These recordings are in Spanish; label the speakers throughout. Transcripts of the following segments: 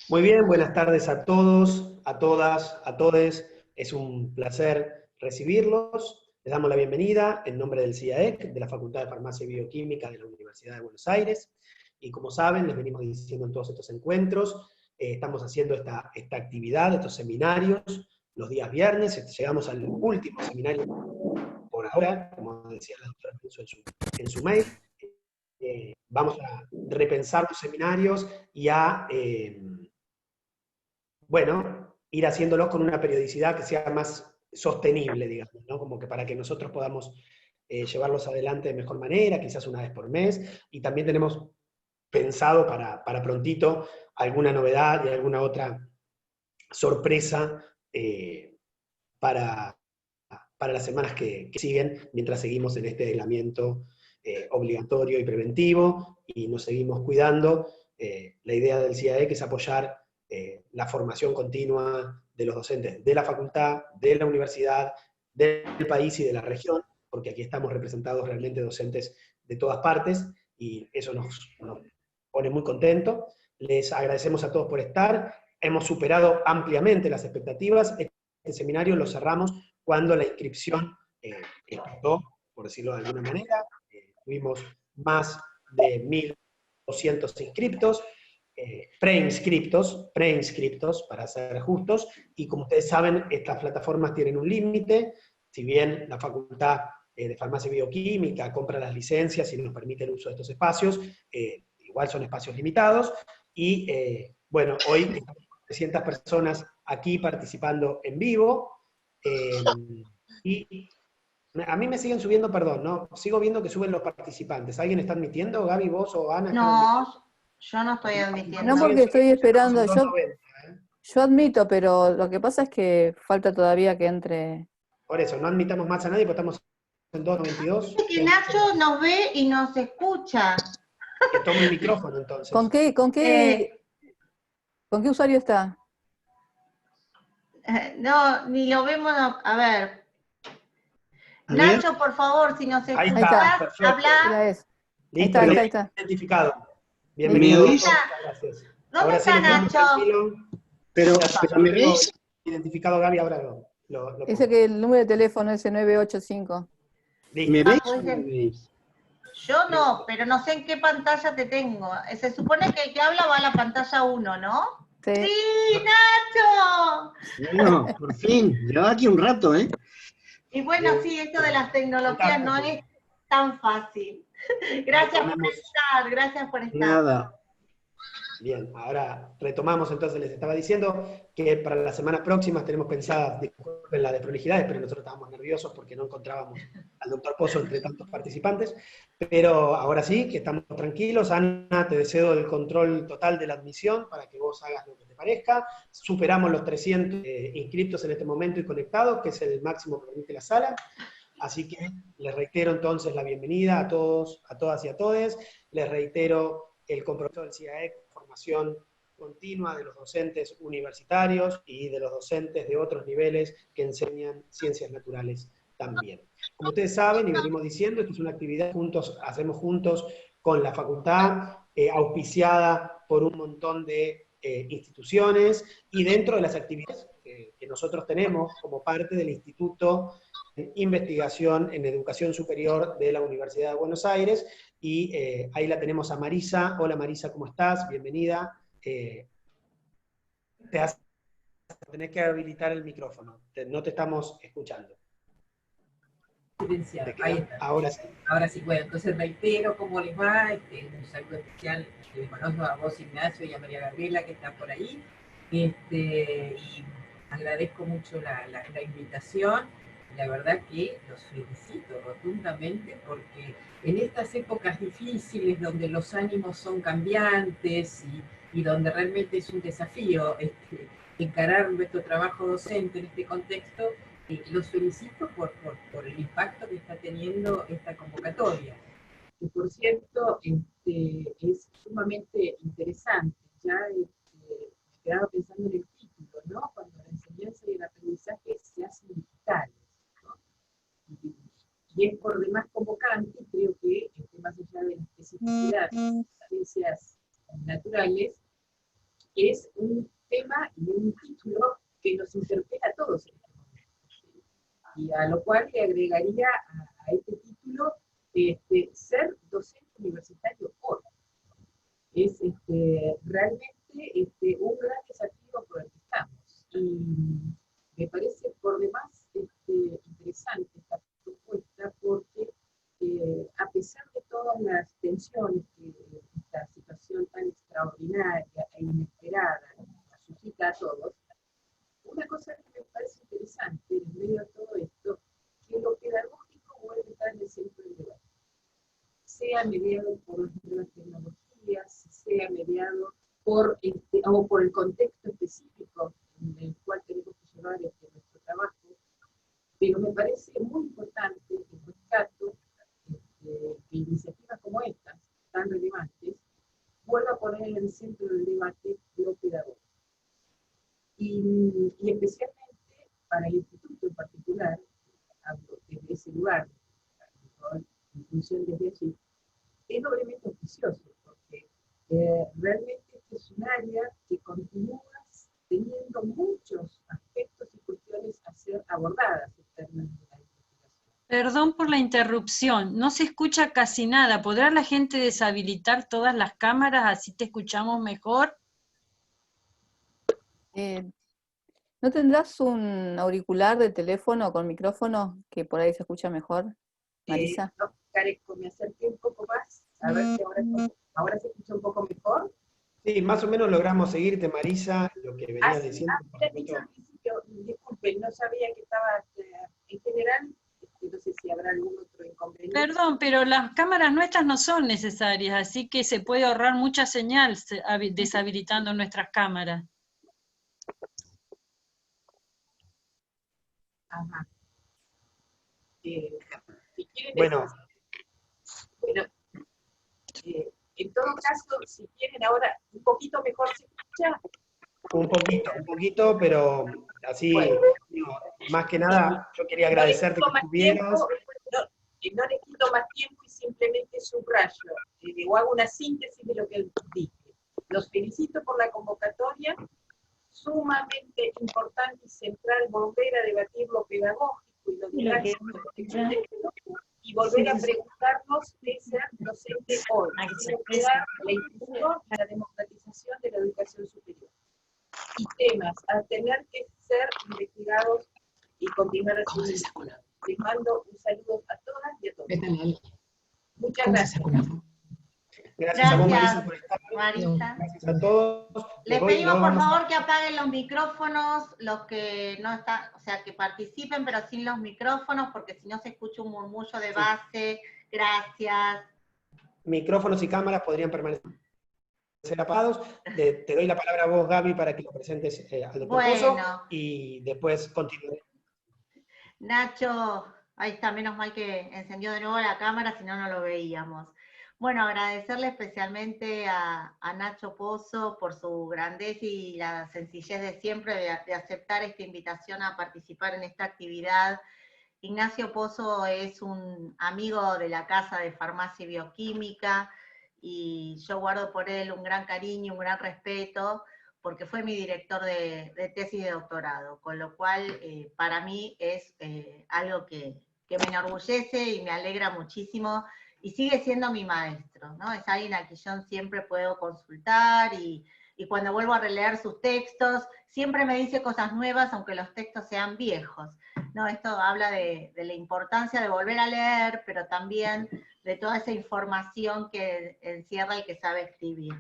Speaker 1: Muy bien, buenas tardes a todos, a todas, a todes. Es un placer recibirlos. Les damos la bienvenida en nombre del CIAEC, de la Facultad de Farmacia y Bioquímica de la Universidad de Buenos Aires. Y como saben, les venimos diciendo en todos estos encuentros, estamos haciendo esta actividad, estos seminarios, los días viernes. Llegamos al último seminario por ahora, como decía la doctora Russo en su mail. Vamos a repensar los seminarios y a bueno, ir haciéndolos con una periodicidad que sea más sostenible, digamos, ¿no? Como que para que nosotros podamos llevarlos adelante de mejor manera, quizás una vez por mes, y también tenemos pensado para prontito alguna novedad y alguna otra sorpresa para, para las semanas que siguen, mientras seguimos en este aislamiento obligatorio y preventivo, y nos seguimos cuidando. La idea del CIAEC es apoyar la formación continua de los docentes de la facultad, de la universidad, del país y de la región, porque aquí estamos representados realmente docentes de todas partes, y eso nos pone muy contentos. Les agradecemos a todos por estar. Hemos superado ampliamente las expectativas. Este seminario lo cerramos cuando la inscripción explotó, por decirlo de alguna manera. Tuvimos más de 1.200 inscriptos, preinscriptos, para ser justos, y como ustedes saben, estas plataformas tienen un límite. Si bien la Facultad de Farmacia y Bioquímica compra las licencias y nos permite el uso de estos espacios, igual son espacios limitados, y bueno, hoy estamos 300 personas aquí participando en vivo, y a mí me siguen subiendo, perdón, ¿no? Sigo viendo que suben los participantes. ¿Alguien está admitiendo? Gaby, vos o Ana están admitiendo.
Speaker 2: No, yo no estoy
Speaker 3: No,
Speaker 2: admitiendo.
Speaker 3: porque estoy esperando.
Speaker 1: Estamos en 290, ¿eh?
Speaker 3: Yo admito, pero lo que pasa es que falta todavía que entre.
Speaker 1: Por eso, no admitamos más a nadie, porque estamos en 292.
Speaker 2: Dice que Nacho nos ve y nos escucha.
Speaker 1: Que tome el micrófono, entonces.
Speaker 3: ¿Con qué usuario está?
Speaker 2: No, ni lo vemos. A ver.
Speaker 4: A ver.
Speaker 2: Nacho, por favor, si nos
Speaker 1: Ahí
Speaker 2: escuchas,
Speaker 1: está, perfecto.
Speaker 2: habla.
Speaker 1: Listo,
Speaker 3: ahí
Speaker 1: lo
Speaker 3: está.
Speaker 1: identificado.
Speaker 4: ¿Me
Speaker 1: Bienvenido.
Speaker 4: oís?
Speaker 1: Gracias.
Speaker 2: ¿Dónde
Speaker 1: Ahora
Speaker 2: está
Speaker 1: sí, nos vemos
Speaker 2: Nacho?
Speaker 1: tranquilo.
Speaker 4: Pero ¿me
Speaker 1: Tengo
Speaker 4: ves?
Speaker 1: identificado, Gaby, ahora lo
Speaker 3: Dice
Speaker 1: pongo.
Speaker 3: que el número de teléfono es el 985.
Speaker 1: Listo.
Speaker 4: ¿Me ves
Speaker 2: pues
Speaker 4: o no me veis?
Speaker 2: Yo no, pero no sé en qué pantalla te tengo. Se supone que el que habla va a la pantalla 1, ¿no?
Speaker 3: Sí.
Speaker 2: ¡Sí, Nacho!
Speaker 4: Bueno, por fin. Llevaba aquí un rato, ¿eh?
Speaker 2: Y bueno, sí, esto de las tecnologías no es tan fácil. Gracias por estar, gracias por estar.
Speaker 4: Nada.
Speaker 1: Bien, ahora retomamos. Entonces les estaba diciendo que para las semanas próximas tenemos pensadas, disculpen las desprolijidades, pero nosotros estábamos nerviosos porque no encontrábamos al doctor Pozo entre tantos participantes, pero ahora sí, que estamos tranquilos. Ana, te deseo el control total de la admisión para que vos hagas lo que te parezca. Superamos los 300 inscriptos en este momento y conectados, que es el máximo que permite la sala. Así que les reitero entonces la bienvenida a todos, a todas y a todes. Les reitero el compromiso del CIAEC, formación continua de los docentes universitarios y de los docentes de otros niveles que enseñan ciencias naturales también. Como ustedes saben y venimos diciendo, esta es una actividad que hacemos juntos con la facultad, auspiciada por un montón de instituciones, y dentro de las actividades que nosotros tenemos como parte del Instituto de Investigación en Educación Superior de la Universidad de Buenos Aires, y ahí la tenemos a Marisa. Hola Marisa, ¿cómo estás? Bienvenida. Tenés que habilitar el micrófono, no te estamos escuchando.
Speaker 5: Silenciado. Ahí está.
Speaker 1: Ahora sí.
Speaker 5: Ahora sí, bueno, entonces reitero cómo les va, un saludo especial, les conozco a vos, Ignacio, y a María Gabriela, que están por ahí, y agradezco mucho la invitación. La verdad que los felicito rotundamente, porque en estas épocas difíciles donde los ánimos son cambiantes y donde realmente es un desafío encarar nuestro trabajo docente en este contexto, los felicito por el impacto que está teniendo esta convocatoria. Y por cierto, es sumamente interesante. Ya quedaba pensando en el título, ¿no? Cuando la enseñanza y el aprendizaje se hacen digitales, ¿no? Y es por demás convocante, creo que más allá de la especificidad de las ciencias naturales, que es un tema y un título que nos interpela a todos en este momento. Y a lo cual le agregaría a este título ser docente universitario hoy. Es realmente un gran desafío por el que estamos. Y me parece por demás interesante esta propuesta porque a pesar de todas las tensiones que esta situación tan extraordinaria e inesperada nos suscita a todos, una cosa que me parece interesante en medio de todo esto, que lo pedagógico vuelve a estar en el centro del debate. Sea mediado por las nuevas tecnologías, sea mediado por, o por el contexto específico en el cual tenemos que llevar nuestro trabajo, pero me parece muy importante que rescato que iniciativas como estas, tan relevantes, vuelva a poner en el centro del debate lo pedagógico. Y especialmente para el instituto en particular, hablo desde ese lugar, en función desde allí, es doblemente auspicioso, porque realmente este es un área que continúa teniendo muchos aspectos y cuestiones a ser abordadas en términos de la investigación.
Speaker 6: Perdón por la interrupción, no se escucha casi nada. ¿Podrá la gente deshabilitar todas las cámaras así te escuchamos mejor?
Speaker 3: ¿No tendrás un auricular de teléfono con micrófono que por ahí se escucha mejor, Marisa?
Speaker 5: No, carezco, me acerqué un poco más, a ver si ahora se escucha un poco mejor.
Speaker 1: Sí, más o menos logramos seguirte, Marisa, lo que venías diciendo.
Speaker 5: Ya dicho al principio, disculpen, no sabía que estaba, en general, no sé si habrá algún otro inconveniente.
Speaker 6: Perdón, pero las cámaras nuestras no son necesarias, así que se puede ahorrar mucha señal deshabilitando nuestras cámaras.
Speaker 5: Ajá. Si quieren,
Speaker 1: Bueno,
Speaker 5: en todo caso, si quieren ahora un poquito mejor se escucha.
Speaker 1: un poquito, pero así,
Speaker 5: Bueno.
Speaker 1: digo, más que nada, yo quería agradecerte que estuvieras.
Speaker 5: No les quito más tiempo y simplemente subrayo, o hago una síntesis de lo que dije. Los felicito por la convocatoria, sumamente importante y central volver a debatir lo pedagógico y lo didáctico y volver a preguntarnos qué es ser docente hoy, recuperar la inclusión y la democratización de la educación superior. Y temas a tener que ser investigados y continuar haciendo. Les mando un saludo a todas y a todos. Muchas gracias.
Speaker 1: Gracias a vos, Marisa, por estar.
Speaker 2: Marisa.
Speaker 1: Gracias a todos.
Speaker 2: Les pedimos por favor que apaguen los micrófonos, los que no están, o sea, que participen, pero sin los micrófonos, porque si no se escucha un murmullo de base. Gracias.
Speaker 1: Micrófonos y cámaras podrían permanecer apagados. Te doy la palabra a vos, Gaby, para que lo presentes al doctor Pozo, y después continuaré.
Speaker 2: Nacho, ahí está, menos mal que encendió de nuevo la cámara, si no, no lo veíamos. Bueno, agradecerle especialmente a Nacho Pozo por su grandeza y la sencillez de siempre de aceptar esta invitación a participar en esta actividad. Ignacio Pozo es un amigo de la Casa de Farmacia y Bioquímica, y yo guardo por él un gran cariño, un gran respeto, porque fue mi director de tesis de doctorado, con lo cual para mí es algo que me enorgullece y me alegra muchísimo, y sigue siendo mi maestro, ¿no? Es alguien a quien yo siempre puedo consultar, y cuando vuelvo a releer sus textos, siempre me dice cosas nuevas, aunque los textos sean viejos, ¿no? Esto habla de la importancia de volver a leer, pero también de toda esa información que encierra el que sabe escribir.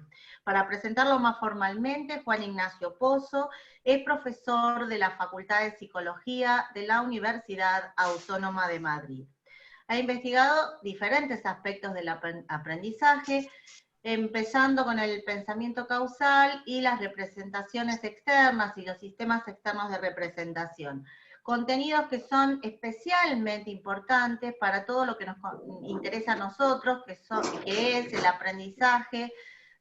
Speaker 2: Para presentarlo más formalmente, Juan Ignacio Pozo es profesor de la Facultad de Psicología de la Universidad Autónoma de Madrid. Ha investigado diferentes aspectos del aprendizaje, empezando con el pensamiento causal y las representaciones externas y los sistemas externos de representación. Contenidos que son especialmente importantes para todo lo que nos interesa a nosotros, que es el aprendizaje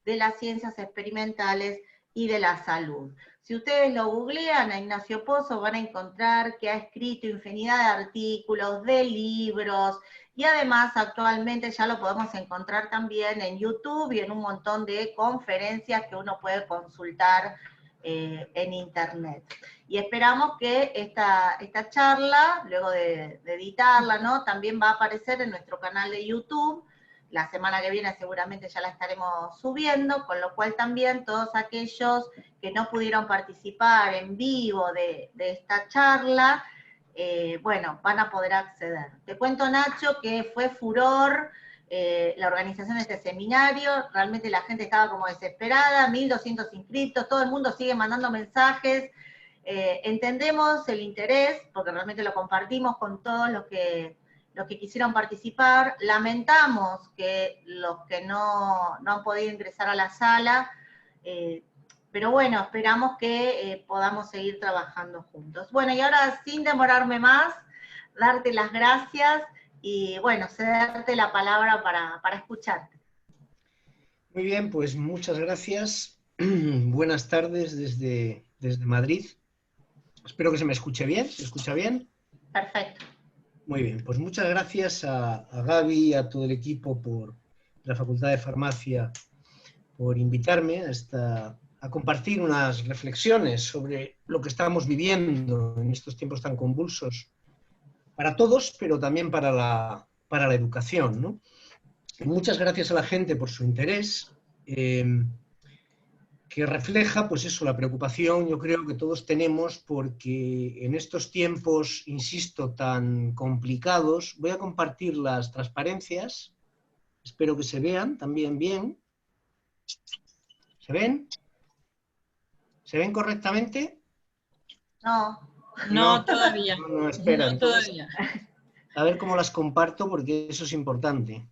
Speaker 2: de las ciencias experimentales y de la salud. Si ustedes lo googlean a Ignacio Pozo van a encontrar que ha escrito infinidad de artículos, de libros, y además actualmente ya lo podemos encontrar también en YouTube y en un montón de conferencias que uno puede consultar en internet. Y esperamos que esta charla, luego de editarla, ¿no?, también va a aparecer en nuestro canal de YouTube. La semana que viene seguramente ya la estaremos subiendo, con lo cual también todos aquellos que no pudieron participar en vivo de esta charla, bueno, van a poder acceder. Te cuento, Nacho, que fue furor la organización de este seminario, realmente la gente estaba como desesperada, 1.200 inscritos, todo el mundo sigue mandando mensajes, entendemos el interés, porque realmente lo compartimos con todos los que quisieron participar, lamentamos que los que no han podido ingresar a la sala, pero bueno, esperamos que podamos seguir trabajando juntos. Bueno, y ahora sin demorarme más, darte las gracias y bueno, cederte la palabra para escucharte.
Speaker 4: Muy bien, pues muchas gracias. Buenas tardes desde Madrid. Espero que se me escuche bien. ¿Se escucha bien?
Speaker 2: Perfecto.
Speaker 4: Muy bien, pues muchas gracias a Gaby y a todo el equipo de la Facultad de Farmacia por invitarme a compartir unas reflexiones sobre lo que estamos viviendo en estos tiempos tan convulsos para todos, pero también para la educación, ¿no? Y muchas gracias a la gente por su interés, que refleja, pues eso, la preocupación, yo creo que todos tenemos, porque en estos tiempos, insisto, tan complicados, voy a compartir las transparencias, espero que se vean también bien. ¿Se ven? ¿Se ven correctamente?
Speaker 6: No, todavía.
Speaker 4: No, espera,
Speaker 6: No,
Speaker 4: entonces,
Speaker 6: todavía.
Speaker 4: a ver cómo las comparto, porque eso es importante.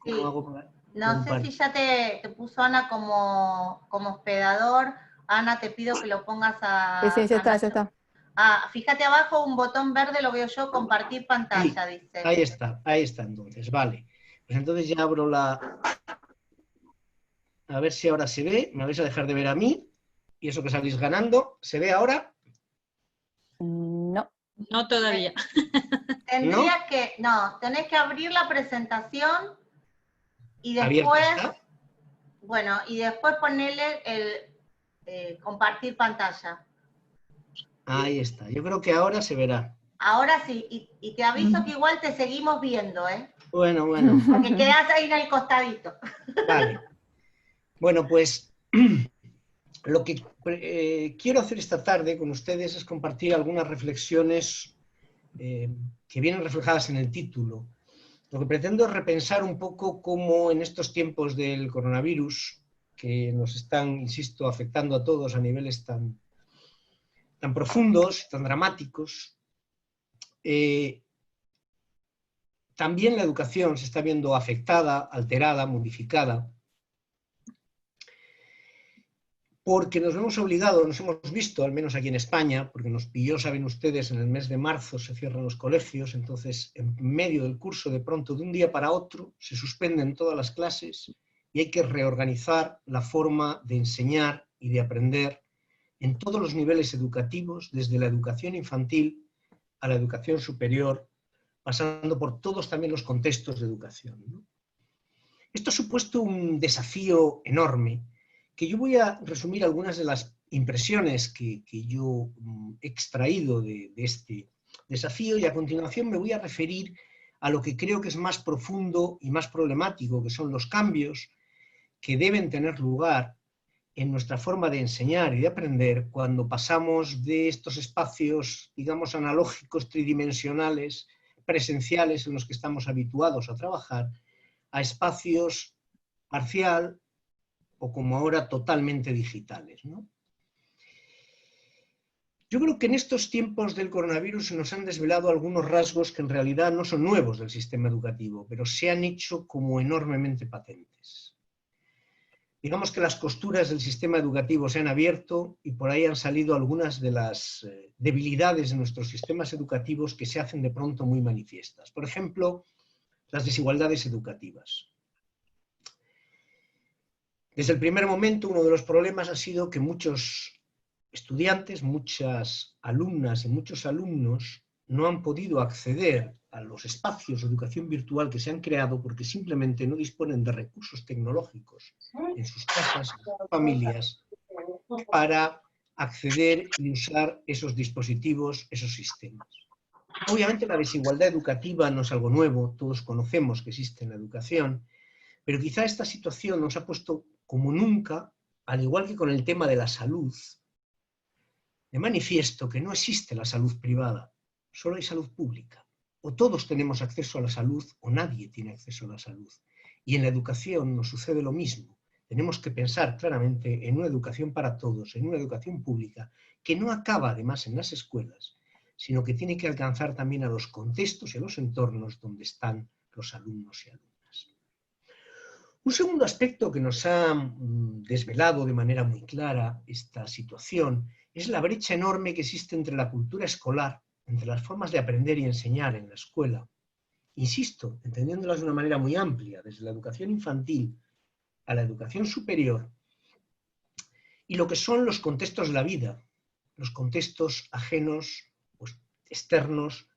Speaker 2: Sí.
Speaker 4: ¿Cómo hago para
Speaker 2: No sé si ya te puso Ana como hospedador. Ana, te pido que lo pongas a...
Speaker 3: Sí, ya está.
Speaker 2: Ah, fíjate abajo un botón verde, lo veo yo, compartir pantalla,
Speaker 4: sí,
Speaker 2: dice.
Speaker 4: Ahí está entonces, vale. Pues entonces ya abro a ver si ahora se ve, me vais a dejar de ver a mí, y eso que salís ganando, ¿se ve ahora?
Speaker 3: No.
Speaker 6: No todavía.
Speaker 2: Tendrías que... No, tenés que abrir la presentación y
Speaker 4: ¿Abierta
Speaker 2: después...
Speaker 4: está?
Speaker 2: Bueno, y después ponerle el compartir pantalla.
Speaker 4: Ahí está, yo creo que ahora se verá.
Speaker 2: Ahora sí, y te aviso que igual te seguimos viendo, ¿eh?
Speaker 4: Bueno.
Speaker 2: Porque quedás ahí en el costadito.
Speaker 4: Vale. Bueno, pues lo que quiero hacer esta tarde con ustedes es compartir algunas reflexiones que vienen reflejadas en el título. Lo que pretendo es repensar un poco cómo en estos tiempos del coronavirus, que nos están, insisto, afectando a todos a niveles tan profundos, tan dramáticos, también la educación se está viendo afectada, alterada, modificada, porque nos hemos obligado, nos hemos visto, al menos aquí en España, porque nos pilló, saben ustedes, en el mes de marzo se cierran los colegios, entonces en medio del curso, de pronto, de un día para otro, se suspenden todas las clases y hay que reorganizar la forma de enseñar y de aprender en todos los niveles educativos, desde la educación infantil a la educación superior, pasando por todos también los contextos de educación, ¿no? Esto ha supuesto un desafío enorme, que yo voy a resumir algunas de las impresiones que yo he extraído de este desafío, y a continuación me voy a referir a lo que creo que es más profundo y más problemático, que son los cambios que deben tener lugar en nuestra forma de enseñar y de aprender cuando pasamos de estos espacios, digamos, analógicos, tridimensionales, presenciales en los que estamos habituados a trabajar, a espacios parcial o como ahora totalmente digitales, ¿no? Yo creo que en estos tiempos del coronavirus se nos han desvelado algunos rasgos que en realidad no son nuevos del sistema educativo, pero se han hecho como enormemente patentes. Digamos que las costuras del sistema educativo se han abierto y por ahí han salido algunas de las debilidades de nuestros sistemas educativos que se hacen de pronto muy manifiestas. Por ejemplo, las desigualdades educativas. Desde el primer momento, uno de los problemas ha sido que muchos estudiantes, muchas alumnas y muchos alumnos no han podido acceder a los espacios de educación virtual que se han creado porque simplemente no disponen de recursos tecnológicos en sus casas, en sus familias, para acceder y usar esos dispositivos, esos sistemas. Obviamente la desigualdad educativa no es algo nuevo, todos conocemos que existe en la educación, pero quizá esta situación nos ha puesto como nunca, al igual que con el tema de la salud, de manifiesto que no existe la salud privada, solo hay salud pública. O todos tenemos acceso a la salud o nadie tiene acceso a la salud. Y en la educación nos sucede lo mismo. Tenemos que pensar claramente en una educación para todos, en una educación pública, que no acaba además en las escuelas, sino que tiene que alcanzar también a los contextos y a los entornos donde están los alumnos y alumnas. Un segundo aspecto que nos ha desvelado de manera muy clara esta situación es la brecha enorme que existe entre la cultura escolar, entre las formas de aprender y enseñar en la escuela. Insisto, entendiéndolas de una manera muy amplia, desde la educación infantil a la educación superior, y lo que son los contextos de la vida, los contextos ajenos, pues, externos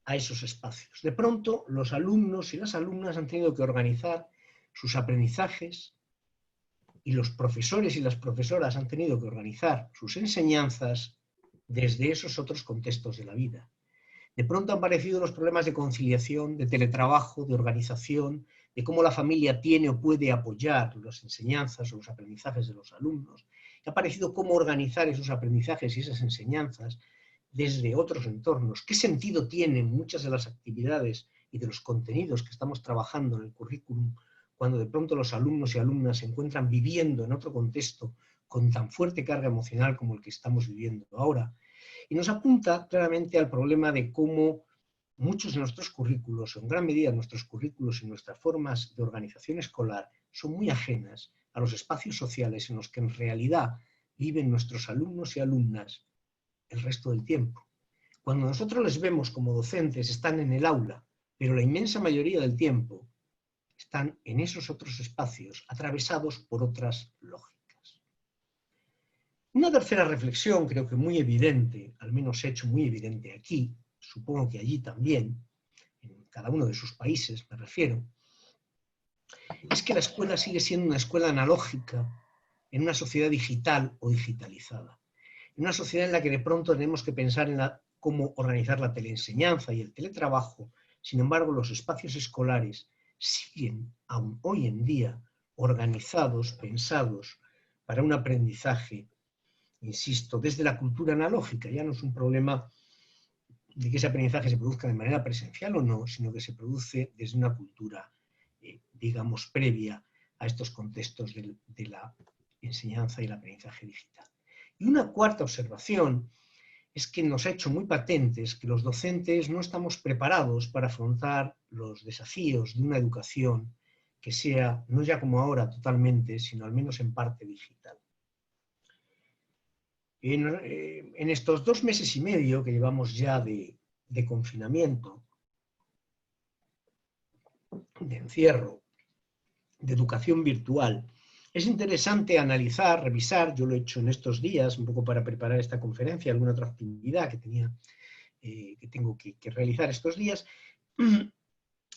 Speaker 4: a esos espacios. De pronto, los alumnos y las alumnas han tenido que organizar sus aprendizajes y los profesores y las profesoras han tenido que organizar sus enseñanzas desde esos otros contextos de la vida. De pronto han aparecido los problemas de conciliación, de teletrabajo, de organización, de cómo la familia tiene o puede apoyar las enseñanzas o los aprendizajes de los alumnos. Ha aparecido cómo organizar esos aprendizajes y esas enseñanzas desde otros entornos. ¿Qué sentido tienen muchas de las actividades y de los contenidos que estamos trabajando en el currículum cuando de pronto los alumnos y alumnas se encuentran viviendo en otro contexto con tan fuerte carga emocional como el que estamos viviendo ahora? Y nos apunta claramente al problema de cómo muchos de nuestros currículos, o en gran medida nuestros currículos y nuestras formas de organización escolar, son muy ajenas a los espacios sociales en los que en realidad viven nuestros alumnos y alumnas el resto del tiempo. Cuando nosotros les vemos como docentes, están en el aula, pero la inmensa mayoría del tiempo están en esos otros espacios, atravesados por otras lógicas. Una tercera reflexión, creo que muy evidente, al menos hecho muy evidente aquí, supongo que allí también, en cada uno de sus países me refiero, es que la escuela sigue siendo una escuela analógica en una sociedad digital o digitalizada. En una sociedad en la que de pronto tenemos que pensar en cómo organizar la teleenseñanza y el teletrabajo. Sin embargo, los espacios escolares siguen aún hoy en día organizados, pensados para un aprendizaje, insisto, desde la cultura analógica. Ya no es un problema de que ese aprendizaje se produzca de manera presencial o no, sino que se produce desde una cultura, digamos, previa a estos contextos de la enseñanza y el aprendizaje digital. Y una cuarta observación es que nos ha hecho muy patentes que los docentes no estamos preparados para afrontar los desafíos de una educación que sea, no ya como ahora totalmente, sino al menos en parte digital. En estos 2 meses y medio que llevamos ya de confinamiento, de encierro, de educación virtual, es interesante analizar, revisar, yo lo he hecho en estos días, un poco para preparar esta conferencia, alguna otra actividad que tengo que realizar estos días,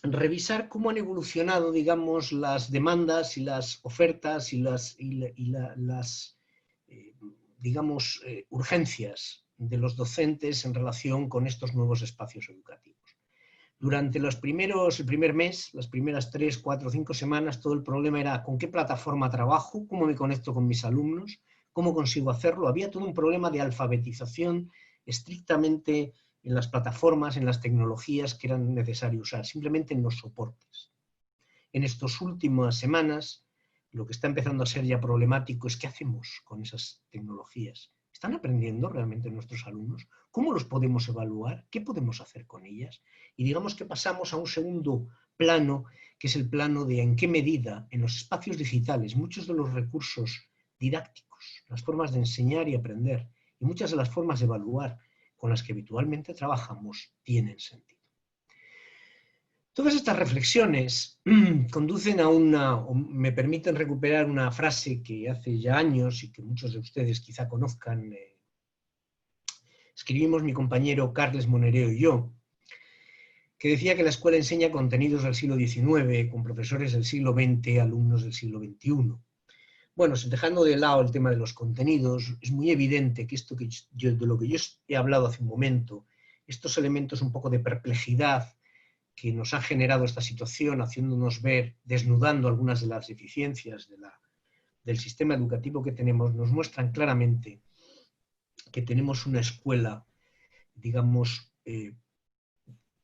Speaker 4: revisar cómo han evolucionado, digamos, las demandas y las ofertas y las digamos, urgencias de los docentes en relación con estos nuevos espacios educativos. Durante el primer mes, las primeras 3, 4, 5 semanas, todo el problema era con qué plataforma trabajo, cómo me conecto con mis alumnos, cómo consigo hacerlo. Había todo un problema de alfabetización estrictamente en las plataformas, en las tecnologías que eran necesarias usar, simplemente en los soportes. En estas últimas semanas, lo que está empezando a ser ya problemático es qué hacemos con esas tecnologías. ¿Están aprendiendo realmente nuestros alumnos? ¿Cómo los podemos evaluar? ¿Qué podemos hacer con ellas? Y digamos que pasamos a un segundo plano, que es el plano de en qué medida en los espacios digitales muchos de los recursos didácticos, las formas de enseñar y aprender, y muchas de las formas de evaluar con las que habitualmente trabajamos tienen sentido. Todas estas reflexiones conducen a o me permiten recuperar una frase que hace ya años y que muchos de ustedes quizá conozcan. Escribimos mi compañero Carles Monereo y yo, que decía que la escuela enseña contenidos del siglo XIX con profesores del siglo XX, alumnos del siglo XXI. Bueno, dejando de lado el tema de los contenidos, es muy evidente que esto de lo que yo he hablado hace un momento, estos elementos un poco de perplejidad que nos ha generado esta situación, haciéndonos ver, desnudando algunas de las deficiencias del sistema educativo que tenemos, nos muestran claramente que tenemos una escuela, digamos, en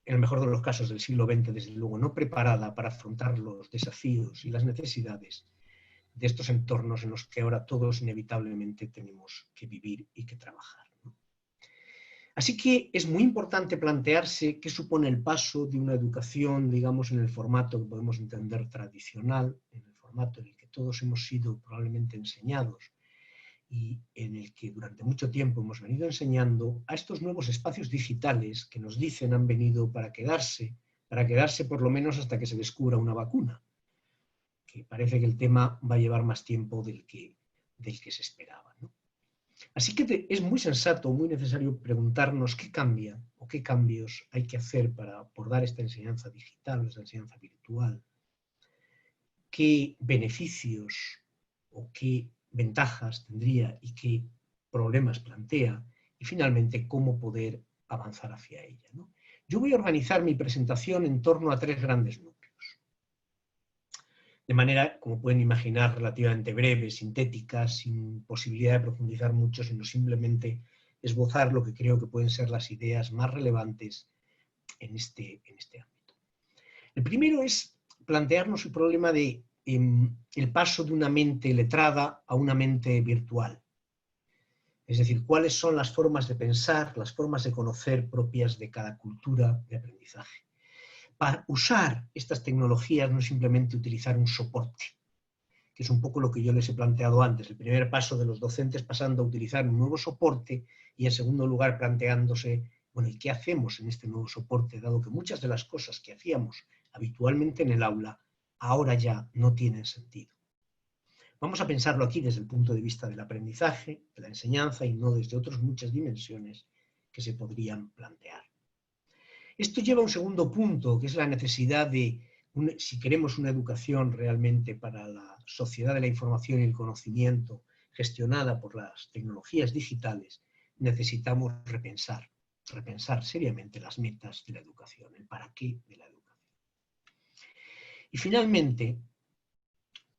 Speaker 4: el mejor de los casos del siglo XX, desde luego, no preparada para afrontar los desafíos y las necesidades de estos entornos en los que ahora todos inevitablemente tenemos que vivir y que trabajar, ¿no? Así que es muy importante plantearse qué supone el paso de una educación, digamos, en el formato que podemos entender tradicional, en el formato en el que todos hemos sido probablemente enseñados y en el que durante mucho tiempo hemos venido enseñando, a estos nuevos espacios digitales que nos dicen han venido para quedarse por lo menos hasta que se descubra una vacuna, que parece que el tema va a llevar más tiempo del que se esperaba, ¿no? Así que es muy sensato, muy necesario preguntarnos qué cambia o qué cambios hay que hacer para abordar esta enseñanza digital, esta enseñanza virtual, qué beneficios o qué ventajas tendría y qué problemas plantea, y finalmente cómo poder avanzar hacia ella, ¿no? Yo voy a organizar mi presentación en torno a 3 grandes núcleos. De manera, como pueden imaginar, relativamente breve, sintética, sin posibilidad de profundizar mucho, sino simplemente esbozar lo que creo que pueden ser las ideas más relevantes en este ámbito. El primero es plantearnos el problema de el paso de una mente letrada a una mente virtual. Es decir, cuáles son las formas de pensar, las formas de conocer propias de cada cultura de aprendizaje. Para usar estas tecnologías no es simplemente utilizar un soporte, que es un poco lo que yo les he planteado antes, el primer paso de los docentes pasando a utilizar un nuevo soporte y en segundo lugar planteándose, bueno, ¿y qué hacemos en este nuevo soporte? Dado que muchas de las cosas que hacíamos habitualmente en el aula ahora ya no tienen sentido. Vamos a pensarlo aquí desde el punto de vista del aprendizaje, de la enseñanza y no desde otras muchas dimensiones que se podrían plantear. Esto lleva a un segundo punto, que es la necesidad de, si queremos una educación realmente para la sociedad de la información y el conocimiento gestionada por las tecnologías digitales, necesitamos repensar seriamente las metas de la educación, el para qué de la educación. Y finalmente,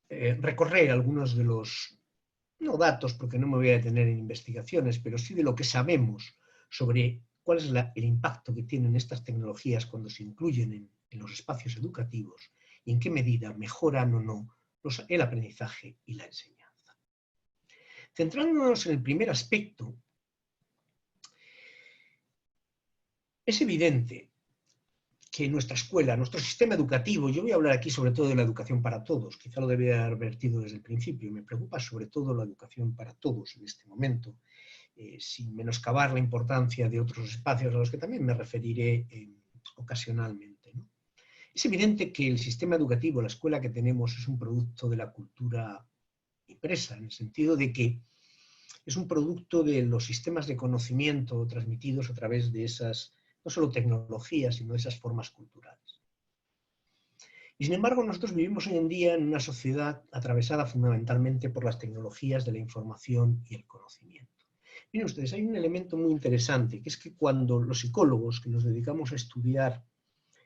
Speaker 4: recorrer algunos de los, no datos, porque no me voy a detener en investigaciones, pero sí de lo que sabemos sobre cuál es el impacto que tienen estas tecnologías cuando se incluyen en los espacios educativos y en qué medida mejoran o no el aprendizaje y la enseñanza. Centrándonos en el primer aspecto, es evidente que nuestra escuela, nuestro sistema educativo, yo voy a hablar aquí sobre todo de la educación para todos, quizá lo debería haber vertido desde el principio, me preocupa sobre todo la educación para todos en este momento, sin menoscabar la importancia de otros espacios a los que también me referiré ocasionalmente, ¿no? Es evidente que el sistema educativo, la escuela que tenemos, es un producto de la cultura impresa, en el sentido de que es un producto de los sistemas de conocimiento transmitidos a través de esas, no solo tecnologías, sino de esas formas culturales. Y sin embargo, nosotros vivimos hoy en día en una sociedad atravesada fundamentalmente por las tecnologías de la información y el conocimiento. Miren ustedes, hay un elemento muy interesante, que es que cuando los psicólogos que nos dedicamos a estudiar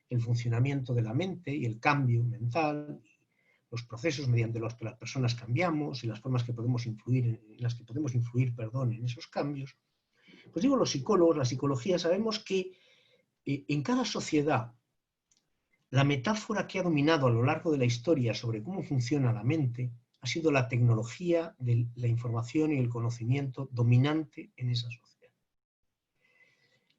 Speaker 4: el funcionamiento de la mente y el cambio mental, los procesos mediante los que las personas cambiamos y las formas que podemos influir, en las que podemos influir, en esos cambios, pues digo, los psicólogos, la psicología, sabemos que en cada sociedad la metáfora que ha dominado a lo largo de la historia sobre cómo funciona la mente ha sido la tecnología de la información y el conocimiento dominante en esa sociedad.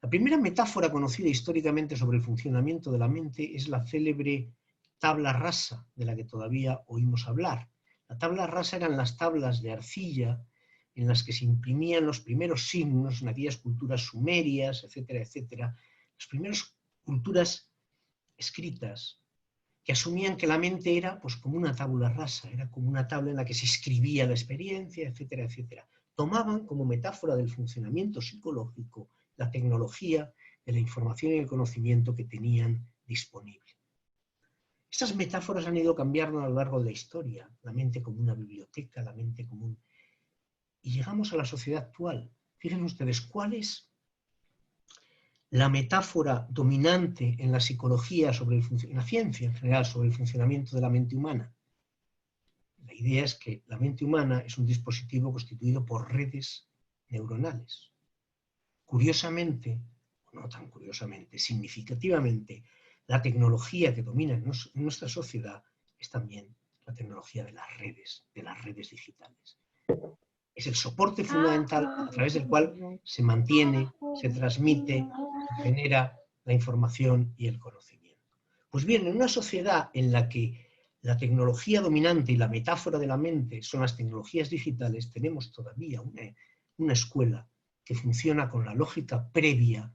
Speaker 4: La primera metáfora conocida históricamente sobre el funcionamiento de la mente es la célebre tabla rasa, de la que todavía oímos hablar. La tabla rasa eran las tablas de arcilla en las que se imprimían los primeros signos en aquellas culturas sumerias, etcétera, etcétera, las primeras culturas escritas que asumían que la mente era pues, como una tabula rasa, era como una tabla en la que se escribía la experiencia, etcétera, etcétera. Tomaban como metáfora del funcionamiento psicológico la tecnología de la información y el conocimiento que tenían disponible. Estas metáforas han ido cambiando a lo largo de la historia, la mente como una biblioteca, la mente como un... Y llegamos a la sociedad actual. Fíjense ustedes, ¿cuál es la metáfora dominante en la psicología, en la ciencia en general, sobre el funcionamiento de la mente humana? La idea es que la mente humana es un dispositivo constituido por redes neuronales. Curiosamente, o no tan curiosamente, significativamente, la tecnología que domina en nuestra sociedad es también la tecnología de las redes digitales. Es el soporte fundamental a través del cual se mantiene, se transmite, se genera la información y el conocimiento. Pues bien, en una sociedad en la que la tecnología dominante y la metáfora de la mente son las tecnologías digitales, tenemos todavía una escuela que funciona con la lógica previa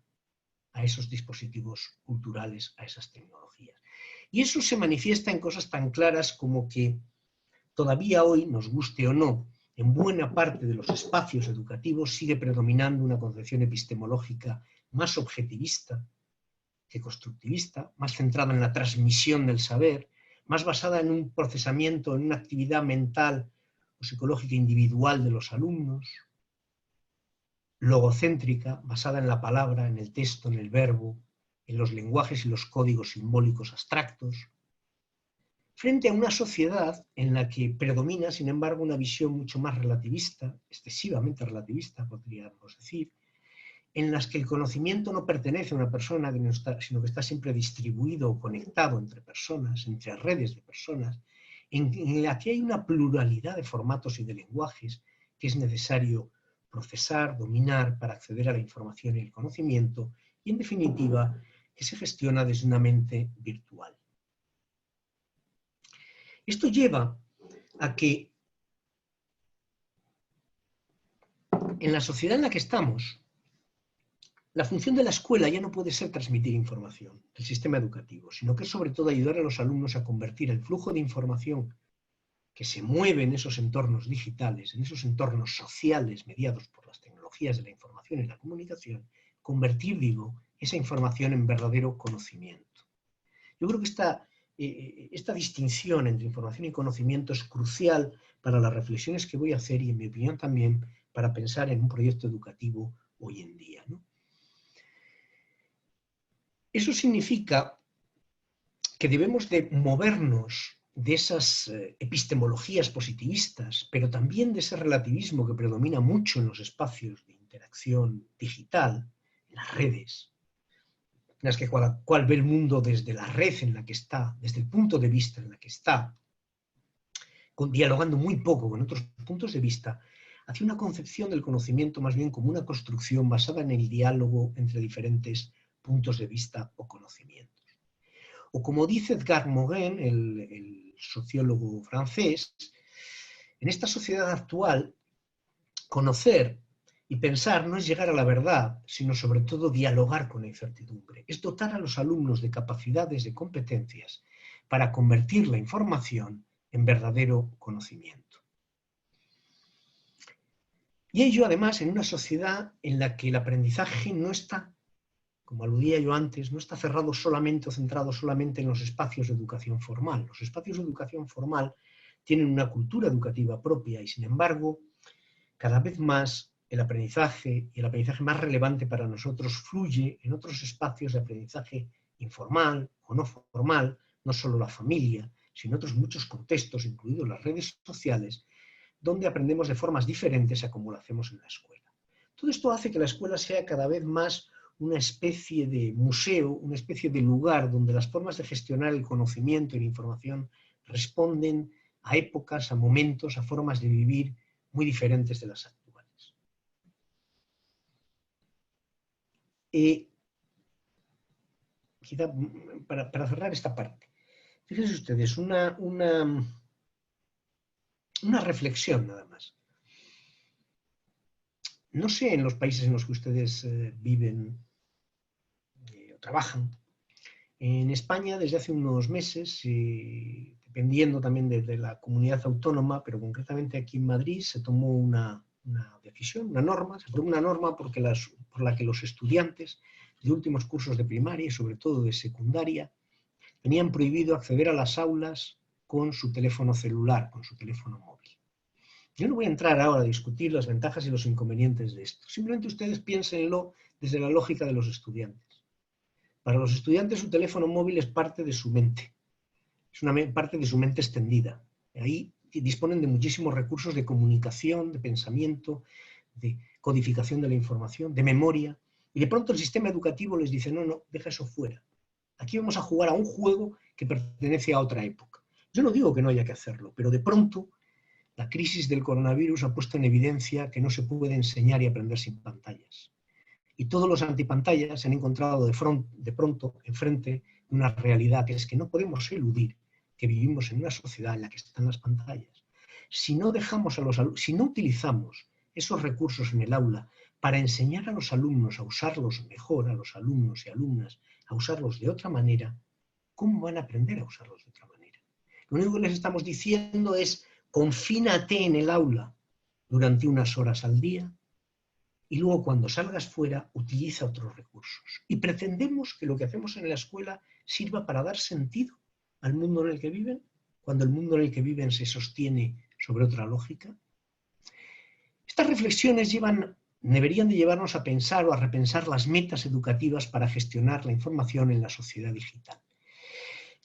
Speaker 4: a esos dispositivos culturales, a esas tecnologías. Y eso se manifiesta en cosas tan claras como que todavía hoy, nos guste o no, en buena parte de los espacios educativos sigue predominando una concepción epistemológica más objetivista que constructivista, más centrada en la transmisión del saber, más basada en un procesamiento, en una actividad mental o psicológica individual de los alumnos, logocéntrica, basada en la palabra, en el texto, en el verbo, en los lenguajes y los códigos simbólicos abstractos, frente a una sociedad en la que predomina, sin embargo, una visión mucho más relativista, excesivamente relativista, podríamos decir, en las que el conocimiento no pertenece a una persona, sino que está siempre distribuido o conectado entre personas, entre redes de personas, en la que hay una pluralidad de formatos y de lenguajes que es necesario procesar, dominar para acceder a la información y el conocimiento, y en definitiva, que se gestiona desde una mente virtual. Esto lleva a que en la sociedad en la que estamos, la función de la escuela ya no puede ser transmitir información del sistema educativo, sino que es sobre todo ayudar a los alumnos a convertir el flujo de información que se mueve en esos entornos digitales, en esos entornos sociales mediados por las tecnologías de la información y la comunicación, convertir, digo, esa información en verdadero conocimiento. Yo creo que esta distinción entre información y conocimiento es crucial para las reflexiones que voy a hacer y, en mi opinión, también para pensar en un proyecto educativo hoy en día, ¿no? Eso significa que debemos de movernos de esas epistemologías positivistas, pero también de ese relativismo que predomina mucho en los espacios de interacción digital, en las redes, en las que cada cual ve el mundo desde la red en la que está, desde el punto de vista en la que está, dialogando muy poco con otros puntos de vista, hacia una concepción del conocimiento más bien como una construcción basada en el diálogo entre diferentes puntos de vista o conocimientos. O como dice Edgar Morin, el sociólogo francés, en esta sociedad actual, conocer y pensar no es llegar a la verdad, sino sobre todo dialogar con la incertidumbre. Es dotar a los alumnos de capacidades, de competencias, para convertir la información en verdadero conocimiento. Y ello, además, en una sociedad en la que el aprendizaje no está, como aludía yo antes, no está cerrado solamente o centrado solamente en los espacios de educación formal. Los espacios de educación formal tienen una cultura educativa propia y, sin embargo, cada vez más el aprendizaje, y el aprendizaje más relevante para nosotros, fluye en otros espacios de aprendizaje informal o no formal, no solo la familia, sino otros muchos contextos, incluidos las redes sociales, donde aprendemos de formas diferentes a como lo hacemos en la escuela. Todo esto hace que la escuela sea cada vez más una especie de museo, una especie de lugar donde las formas de gestionar el conocimiento y la información responden a épocas, a momentos, a formas de vivir muy diferentes de las actuales. Quizá para cerrar esta parte, fíjense ustedes, una reflexión nada más. No sé en los países en los que ustedes viven o trabajan, En España, desde hace unos meses, dependiendo también de la comunidad autónoma, pero concretamente aquí en Madrid, se tomó una decisión, una norma, se aprobó una norma por la que los estudiantes de últimos cursos de primaria y sobre todo de secundaria tenían prohibido acceder a las aulas con su teléfono celular, con su teléfono móvil. Yo no voy a entrar ahora a discutir las ventajas y los inconvenientes de esto. Simplemente ustedes piénsenlo desde la lógica de los estudiantes. Para los estudiantes su teléfono móvil es parte de su mente. Es una parte de su mente extendida. Ahí disponen de muchísimos recursos de comunicación, de pensamiento, de codificación de la información, de memoria. Y de pronto el sistema educativo les dice, no, no, deja eso fuera. Aquí vamos a jugar a un juego que pertenece a otra época. Yo no digo que no haya que hacerlo, pero de pronto la crisis del coronavirus ha puesto en evidencia que no se puede enseñar y aprender sin pantallas. Y todos los antipantallas se han encontrado de pronto enfrente de una realidad que es que no podemos eludir que vivimos en una sociedad en la que están las pantallas. Si no utilizamos esos recursos en el aula para enseñar a los alumnos a usarlos mejor, a los alumnos y alumnas a usarlos de otra manera, ¿cómo van a aprender a usarlos de otra manera? Lo único que les estamos diciendo es confínate en el aula durante unas horas al día y luego cuando salgas fuera utiliza otros recursos. Y pretendemos que lo que hacemos en la escuela sirva para dar sentido al mundo en el que viven, cuando el mundo en el que viven se sostiene sobre otra lógica. Estas reflexiones deberían de llevarnos a pensar o a repensar las metas educativas para gestionar la información en la sociedad digital.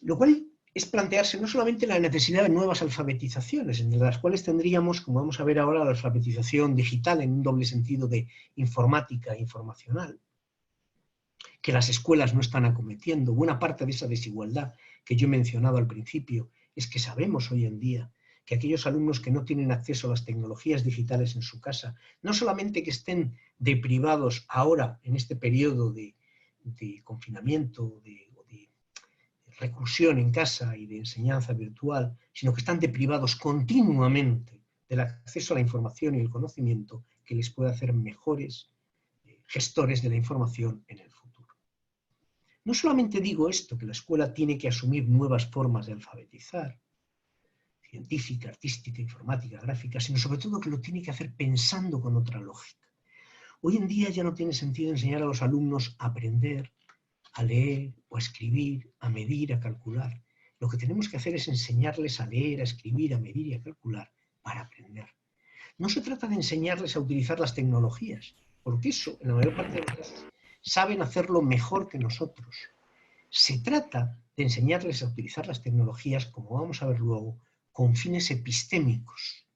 Speaker 4: Lo cual es plantearse no solamente la necesidad de nuevas alfabetizaciones, entre las cuales tendríamos, como vamos a ver ahora, la alfabetización digital en un doble sentido de informática e informacional, que las escuelas no están acometiendo. Buena parte de esa desigualdad que yo he mencionado al principio es que sabemos hoy en día que aquellos alumnos que no tienen acceso a las tecnologías digitales en su casa, no solamente que estén deprivados ahora en este periodo de confinamiento, de reclusión en casa y de enseñanza virtual, sino que están deprivados continuamente del acceso a la información y el conocimiento que les puede hacer mejores gestores de la información en el futuro. No solamente digo esto, que la escuela tiene que asumir nuevas formas de alfabetizar, científica, artística, informática, gráfica, sino sobre todo que lo tiene que hacer pensando con otra lógica. Hoy en día ya no tiene sentido enseñar a los alumnos a aprender, a leer o a escribir, a medir, a calcular. Lo que tenemos que hacer es enseñarles a leer, a escribir, a medir y a calcular para aprender. No se trata de enseñarles a utilizar las tecnologías, porque eso, en la mayor parte de los casos, saben hacerlo mejor que nosotros. Se trata de enseñarles a utilizar las tecnologías, como vamos a ver luego, con fines epistémicos.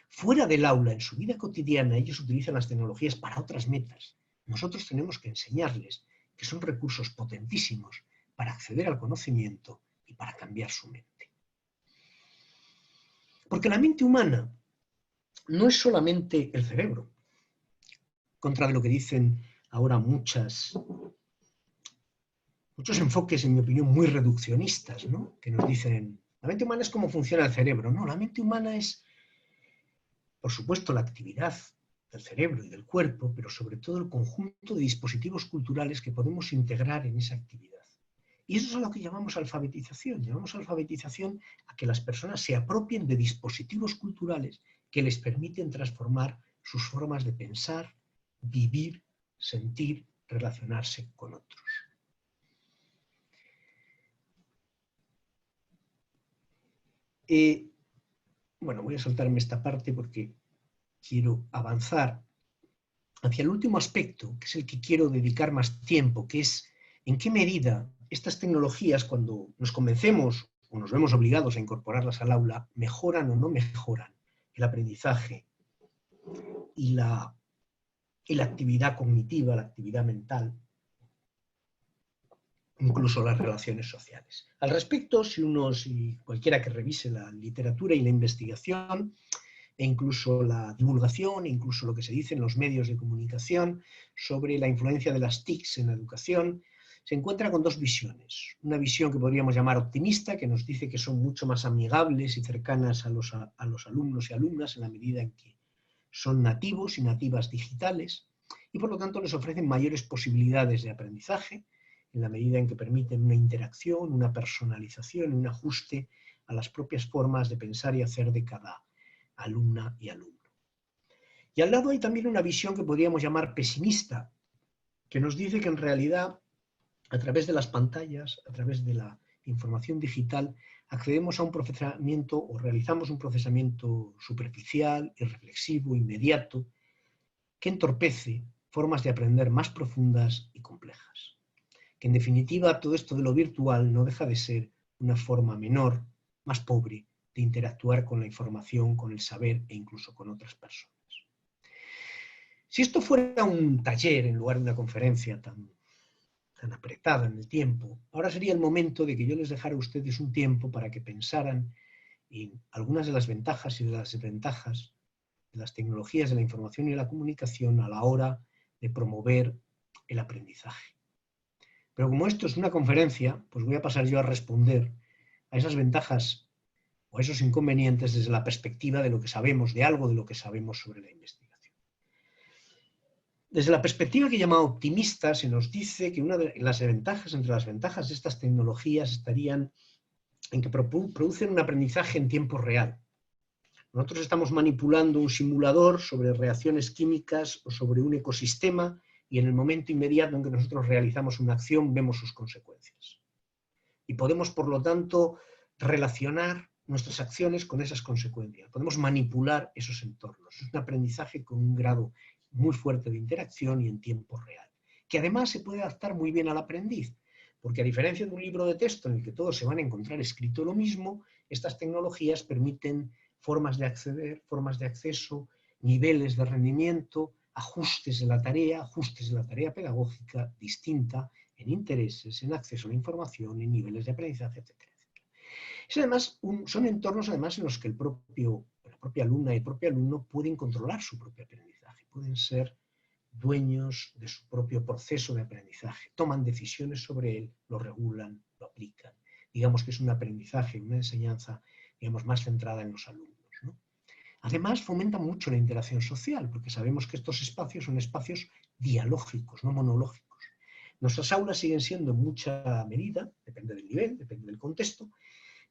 Speaker 4: Fuera del aula, en su vida cotidiana, ellos utilizan las tecnologías para otras metas. Nosotros tenemos que enseñarles que son recursos potentísimos para acceder al conocimiento y para cambiar su mente. Porque la mente humana no es solamente el cerebro, contra de lo que dicen ahora muchos enfoques, en mi opinión, muy reduccionistas, ¿no? Que nos dicen, la mente humana es cómo funciona el cerebro. No, la mente humana es, por supuesto, la actividad del cerebro y del cuerpo, pero sobre todo el conjunto de dispositivos culturales que podemos integrar en esa actividad. Y eso es a lo que llamamos alfabetización. Llamamos alfabetización a que las personas se apropien de dispositivos culturales que les permiten transformar sus formas de pensar, vivir, sentir, relacionarse con otros. Bueno, voy a saltarme esta parte porque quiero avanzar hacia el último aspecto, que es el que quiero dedicar más tiempo, que es en qué medida estas tecnologías, cuando nos convencemos o nos vemos obligados a incorporarlas al aula, mejoran o no mejoran el aprendizaje y la actividad cognitiva, la actividad mental, incluso las relaciones sociales. Al respecto, si cualquiera que revise la literatura y la investigación, e incluso la divulgación, e incluso lo que se dice en los medios de comunicación sobre la influencia de las TICs en la educación, se encuentra con dos visiones. Una visión que podríamos llamar optimista, que nos dice que son mucho más amigables y cercanas a los alumnos y alumnas en la medida en que son nativos y nativas digitales, y por lo tanto les ofrecen mayores posibilidades de aprendizaje, en la medida en que permiten una interacción, una personalización, un ajuste a las propias formas de pensar y hacer de cada alumna y alumno. Y al lado hay también una visión que podríamos llamar pesimista, que nos dice que en realidad, a través de las pantallas, a través de la información digital, accedemos a un procesamiento o realizamos un procesamiento superficial, irreflexivo, inmediato, que entorpece formas de aprender más profundas y complejas. Que en definitiva todo esto de lo virtual no deja de ser una forma menor, más pobre, de interactuar con la información, con el saber e incluso con otras personas. Si esto fuera un taller en lugar de una conferencia tan apretada en el tiempo, ahora sería el momento de que yo les dejara a ustedes un tiempo para que pensaran en algunas de las ventajas y de las desventajas de las tecnologías de la información y la comunicación a la hora de promover el aprendizaje. Pero como esto es una conferencia, pues voy a pasar yo a responder a esas ventajas o a esos inconvenientes desde la perspectiva de lo que sabemos, de algo de lo que sabemos sobre la investigación. Desde la perspectiva que he llamado optimista, se nos dice que una de las ventajas, entre las ventajas de estas tecnologías, estarían en que producen un aprendizaje en tiempo real. Nosotros estamos manipulando un simulador sobre reacciones químicas o sobre un ecosistema y en el momento inmediato en que nosotros realizamos una acción vemos sus consecuencias. Y podemos, por lo tanto, relacionar nuestras acciones con esas consecuencias. Podemos manipular esos entornos. Es un aprendizaje con un grado muy fuerte de interacción y en tiempo real, que además se puede adaptar muy bien al aprendiz, porque a diferencia de un libro de texto en el que todos se van a encontrar escrito lo mismo, estas tecnologías permiten formas de acceder, formas de acceso, niveles de rendimiento, ajustes de la tarea pedagógica distinta en intereses, en acceso a la información, en niveles de aprendizaje, etc. Además, son entornos además en los que la propia alumna y el propio alumno pueden controlar su propio aprendizaje, pueden ser dueños de su propio proceso de aprendizaje, toman decisiones sobre él, lo regulan, lo aplican. Digamos que es un aprendizaje, una enseñanza, digamos, más centrada en los alumnos, ¿no? Además, fomenta mucho la interacción social, porque sabemos que estos espacios son espacios dialógicos, no monológicos. Nuestras aulas siguen siendo en mucha medida, depende del nivel, depende del contexto,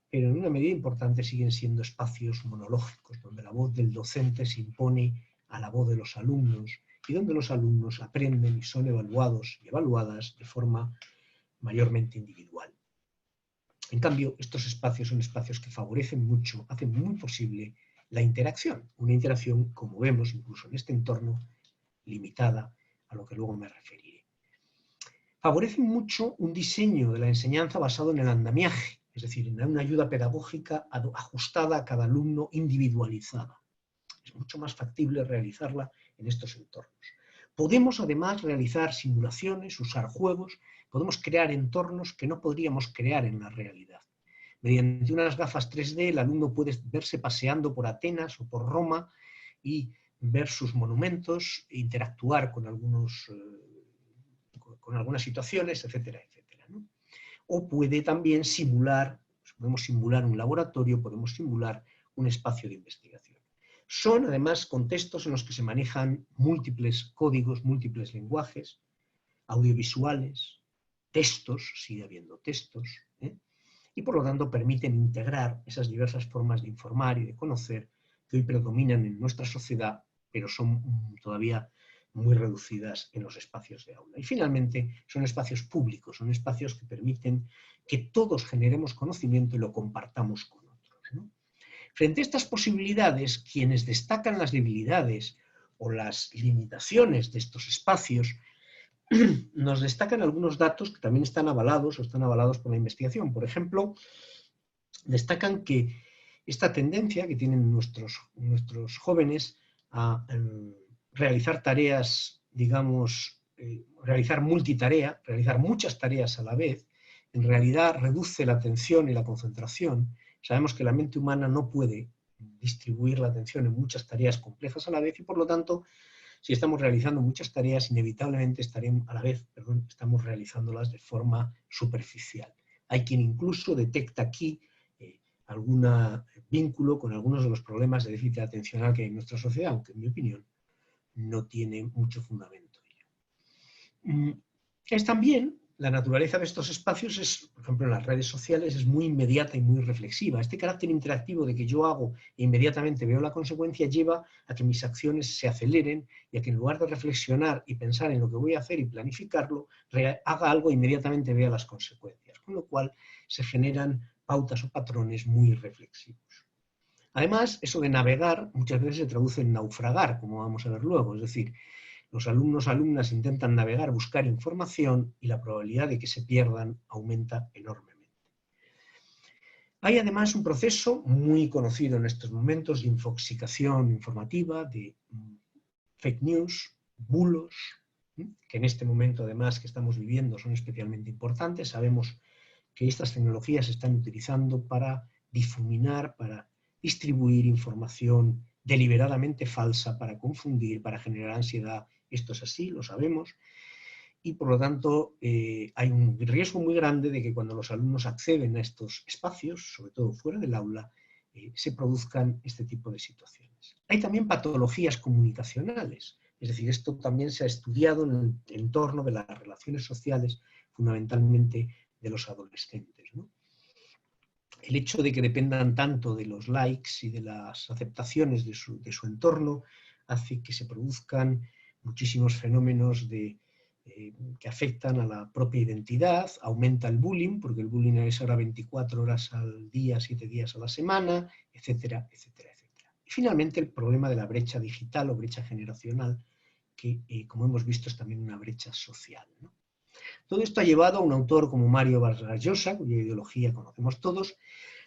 Speaker 4: pero en una medida importante siguen siendo espacios monológicos, donde la voz del docente se impone a la voz de los alumnos y donde los alumnos aprenden y son evaluados y evaluadas de forma mayormente individual. En cambio, estos espacios son espacios que favorecen mucho, hacen muy posible la interacción, una interacción, como vemos incluso en este entorno, limitada, a lo que luego me referiré. Favorecen mucho un diseño de la enseñanza basado en el andamiaje, es decir, en una ayuda pedagógica ajustada a cada alumno, individualizada. Es mucho más factible realizarla en estos entornos. Podemos además realizar simulaciones, usar juegos, podemos crear entornos que no podríamos crear en la realidad. Mediante unas gafas 3D el alumno puede verse paseando por Atenas o por Roma y ver sus monumentos, interactuar con algunas situaciones, etcétera, etcétera, ¿no? O puede también simular, podemos simular un laboratorio, podemos simular un espacio de investigación. Son además contextos en los que se manejan múltiples códigos, múltiples lenguajes, audiovisuales, textos, sigue habiendo textos, y por lo tanto permiten integrar esas diversas formas de informar y de conocer que hoy predominan en nuestra sociedad, pero son todavía muy reducidas en los espacios de aula. Y finalmente son espacios públicos, son espacios que permiten que todos generemos conocimiento y lo compartamos con otros, ¿no? Frente a estas posibilidades, quienes destacan las debilidades o las limitaciones de estos espacios, nos destacan algunos datos que también están avalados o están avalados por la investigación. Por ejemplo, destacan que esta tendencia que tienen nuestros jóvenes a realizar tareas, digamos, realizar multitarea, realizar muchas tareas a la vez, en realidad reduce la atención y la concentración. Sabemos que la mente humana no puede distribuir la atención en muchas tareas complejas a la vez y por lo tanto, si estamos realizando muchas tareas, inevitablemente estamos realizándolas de forma superficial. Hay quien incluso detecta aquí algún vínculo con algunos de los problemas de déficit atencional que hay en nuestra sociedad, aunque en mi opinión no tiene mucho fundamento. Es también la naturaleza de estos espacios es, por ejemplo, en las redes sociales, es muy inmediata y muy reflexiva. Este carácter interactivo de que yo hago e inmediatamente veo la consecuencia lleva a que mis acciones se aceleren y a que en lugar de reflexionar y pensar en lo que voy a hacer y planificarlo, haga algo e inmediatamente vea las consecuencias. Con lo cual se generan pautas o patrones muy reflexivos. Además, eso de navegar muchas veces se traduce en naufragar, como vamos a ver luego, es decir, los alumnos o alumnas intentan navegar, buscar información y la probabilidad de que se pierdan aumenta enormemente. Hay además un proceso muy conocido en estos momentos de infoxicación informativa, de fake news, bulos, que en este momento además que estamos viviendo son especialmente importantes. Sabemos que estas tecnologías se están utilizando para difuminar, para distribuir información deliberadamente falsa, para confundir, para generar ansiedad. Esto es así, lo sabemos, y por lo tanto hay un riesgo muy grande de que cuando los alumnos acceden a estos espacios, sobre todo fuera del aula, se produzcan este tipo de situaciones. Hay también patologías comunicacionales, es decir, esto también se ha estudiado en el entorno de las relaciones sociales, fundamentalmente de los adolescentes, ¿no? El hecho de que dependan tanto de los likes y de las aceptaciones de su entorno hace que se produzcan muchísimos fenómenos que afectan a la propia identidad, aumenta el bullying, porque el bullying es ahora 24 horas al día, 7 días a la semana, etcétera, etcétera, etcétera. Y finalmente el problema de la brecha digital o brecha generacional, que como hemos visto es también una brecha social, ¿no? Todo esto ha llevado a un autor como Mario Vargas Llosa, cuya ideología conocemos todos,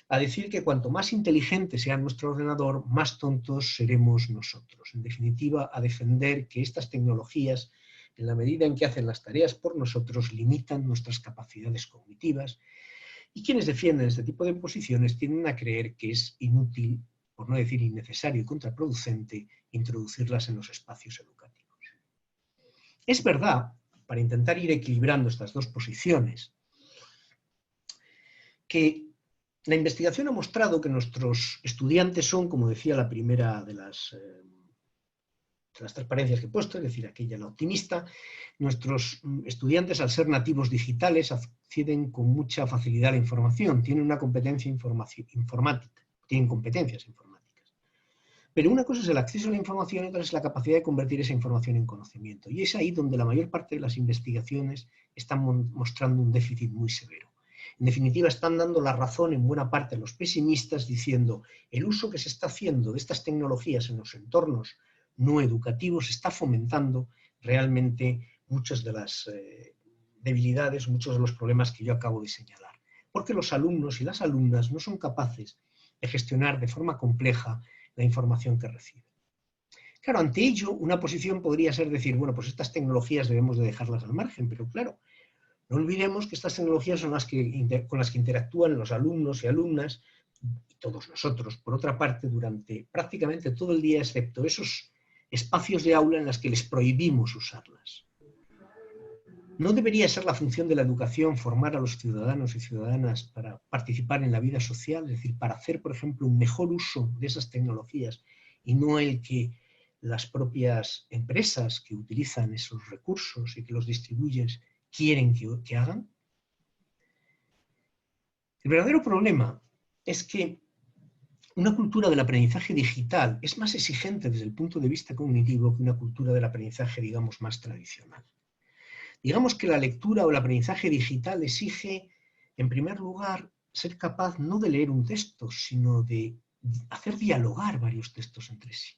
Speaker 4: a decir que cuanto más inteligente sea nuestro ordenador, más tontos seremos nosotros. En definitiva, a defender que estas tecnologías, en la medida en que hacen las tareas por nosotros, limitan nuestras capacidades cognitivas. Y quienes defienden este tipo de posiciones tienden a creer que es inútil, por no decir innecesario y contraproducente, introducirlas en los espacios educativos. Es verdad, para intentar ir equilibrando estas dos posiciones, que la investigación ha mostrado que nuestros estudiantes son, como decía la primera de las transparencias que he puesto, es decir, aquella la optimista, nuestros estudiantes, al ser nativos digitales, acceden con mucha facilidad a la información, tienen una competencia informática, tienen competencias informáticas. Pero una cosa es el acceso a la información y otra es la capacidad de convertir esa información en conocimiento. Y es ahí donde la mayor parte de las investigaciones están mostrando un déficit muy severo. En definitiva, están dando la razón en buena parte a los pesimistas diciendo el uso que se está haciendo de estas tecnologías en los entornos no educativos está fomentando realmente muchas de las debilidades, muchos de los problemas que yo acabo de señalar. Porque los alumnos y las alumnas no son capaces de gestionar de forma compleja la información que reciben. Claro, ante ello, una posición podría ser decir, bueno, pues estas tecnologías debemos de dejarlas al margen, pero claro, no olvidemos que estas tecnologías son con las que interactúan los alumnos y alumnas, y todos nosotros, por otra parte, durante prácticamente todo el día, excepto esos espacios de aula en los que les prohibimos usarlas. ¿No debería ser la función de la educación formar a los ciudadanos y ciudadanas para participar en la vida social? Es decir, para hacer, por ejemplo, un mejor uso de esas tecnologías y no el que las propias empresas que utilizan esos recursos y que los distribuyen quieren que hagan? El verdadero problema es que una cultura del aprendizaje digital es más exigente desde el punto de vista cognitivo que una cultura del aprendizaje, digamos, más tradicional. Digamos que la lectura o el aprendizaje digital exige, en primer lugar, ser capaz no de leer un texto, sino de hacer dialogar varios textos entre sí.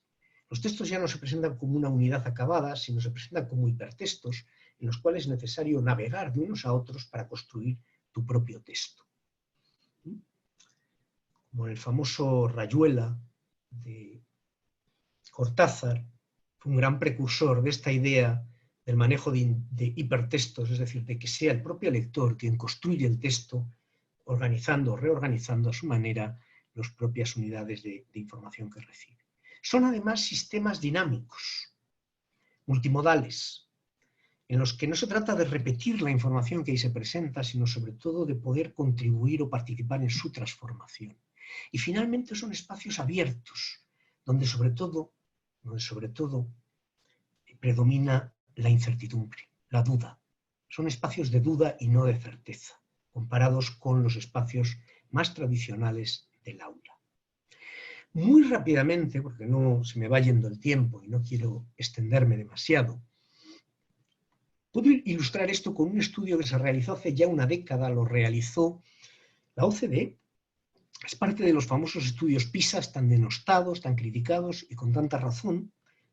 Speaker 4: Los textos ya no se presentan como una unidad acabada, sino se presentan como hipertextos, en los cuales es necesario navegar de unos a otros para construir tu propio texto. Como el famoso Rayuela de Cortázar, fue un gran precursor de esta idea del manejo de hipertextos, es decir, de que sea el propio lector quien construye el texto, organizando o reorganizando a su manera las propias unidades de información que recibe. Son además sistemas dinámicos, multimodales, en los que no se trata de repetir la información que ahí se presenta, sino sobre todo de poder contribuir o participar en su transformación. Y finalmente son espacios abiertos, donde sobre todo predomina la incertidumbre, la duda. Son espacios de duda y no de certeza, comparados con los espacios más tradicionales del aula. Muy rápidamente, porque no se me va yendo el tiempo y no quiero extenderme demasiado, puedo ilustrar esto con un estudio que se realizó hace ya una década, lo realizó la OCDE. Es parte de los famosos estudios PISA, tan denostados, tan criticados y con tanta razón,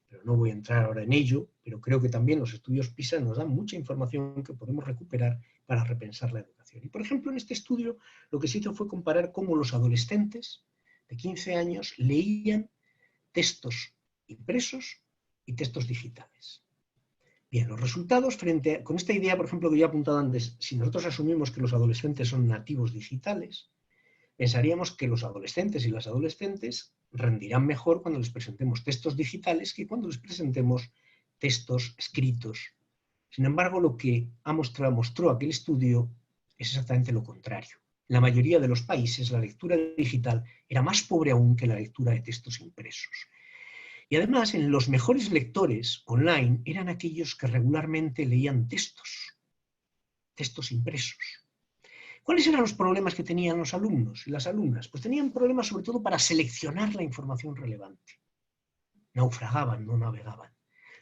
Speaker 4: pero no voy a entrar ahora en ello, pero creo que también los estudios PISA nos dan mucha información que podemos recuperar para repensar la educación. Y por ejemplo, en este estudio lo que se hizo fue comparar cómo los adolescentes de 15 años leían textos impresos y textos digitales. Bien, los resultados con esta idea, por ejemplo, que yo he apuntado antes, si nosotros asumimos que los adolescentes son nativos digitales, pensaríamos que los adolescentes y las adolescentes rendirán mejor cuando les presentemos textos digitales que cuando les presentemos textos escritos. Sin embargo, lo que mostró aquel estudio es exactamente lo contrario. En la mayoría de los países, la lectura digital era más pobre aún que la lectura de textos impresos. Y además, en los mejores lectores online eran aquellos que regularmente leían textos impresos. ¿Cuáles eran los problemas que tenían los alumnos y las alumnas? Pues tenían problemas sobre todo para seleccionar la información relevante. Naufragaban, no navegaban.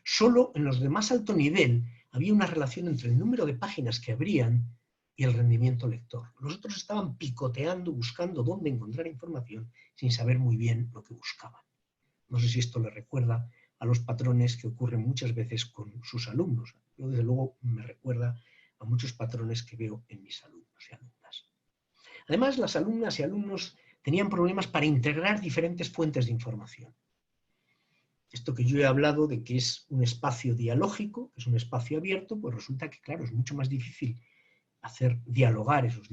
Speaker 4: Solo en los de más alto nivel había una relación entre el número de páginas que abrían y el rendimiento lector. Los otros estaban picoteando, buscando dónde encontrar información sin saber muy bien lo que buscaban. No sé si esto le recuerda a los patrones que ocurren muchas veces con sus alumnos. Yo, desde luego, me recuerda a muchos patrones que veo en mis alumnos y alumnas. Además, las alumnas y alumnos tenían problemas para integrar diferentes fuentes de información. Esto que yo he hablado de que es un espacio dialógico, que es un espacio abierto, pues resulta que, claro, es mucho más difícil hacer dialogar esos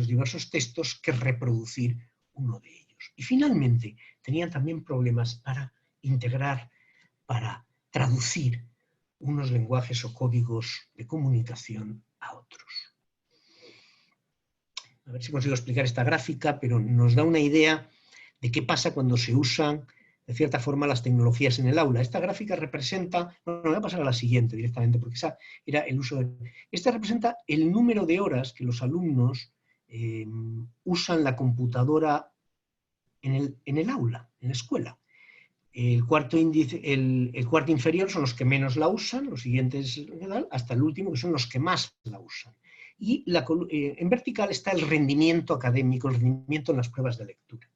Speaker 4: diversos textos que reproducir uno de ellos. Y finalmente, tenían también problemas para integrar, para traducir unos lenguajes o códigos de comunicación a otros. A ver si consigo explicar esta gráfica, pero nos da una idea de qué pasa cuando se usan, de cierta forma, las tecnologías en el aula. Esta gráfica representa, no, voy a pasar a la siguiente directamente, porque esa era el uso de... Esta representa el número de horas que los alumnos usan la computadora en el aula, en la escuela. El cuarto inferior son los que menos la usan, los siguientes hasta el último, que son los que más la usan. Y en vertical está el rendimiento académico, el rendimiento en las pruebas de lectura.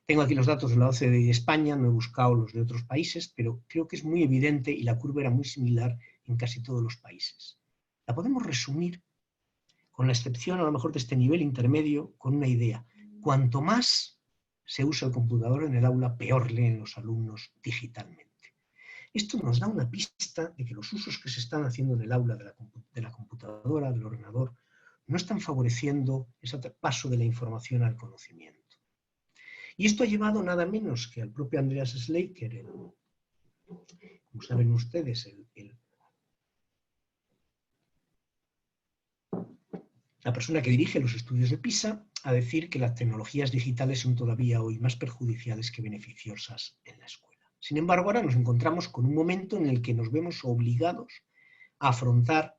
Speaker 4: Tengo aquí los datos de la OCDE de España, no he buscado los de otros países, pero creo que es muy evidente y la curva era muy similar en casi todos los países. La podemos resumir, con la excepción a lo mejor de este nivel intermedio, con una idea. Cuanto más se usa el computador en el aula, peor leen los alumnos digitalmente. Esto nos da una pista de que los usos que se están haciendo en el aula de la computadora, del ordenador, no están favoreciendo ese paso de la información al conocimiento. Y esto ha llevado nada menos que al propio Andreas Schleicher, como saben ustedes, la persona que dirige los estudios de PISA, a decir que las tecnologías digitales son todavía hoy más perjudiciales que beneficiosas en la escuela. Sin embargo, ahora nos encontramos con un momento en el que nos vemos obligados a afrontar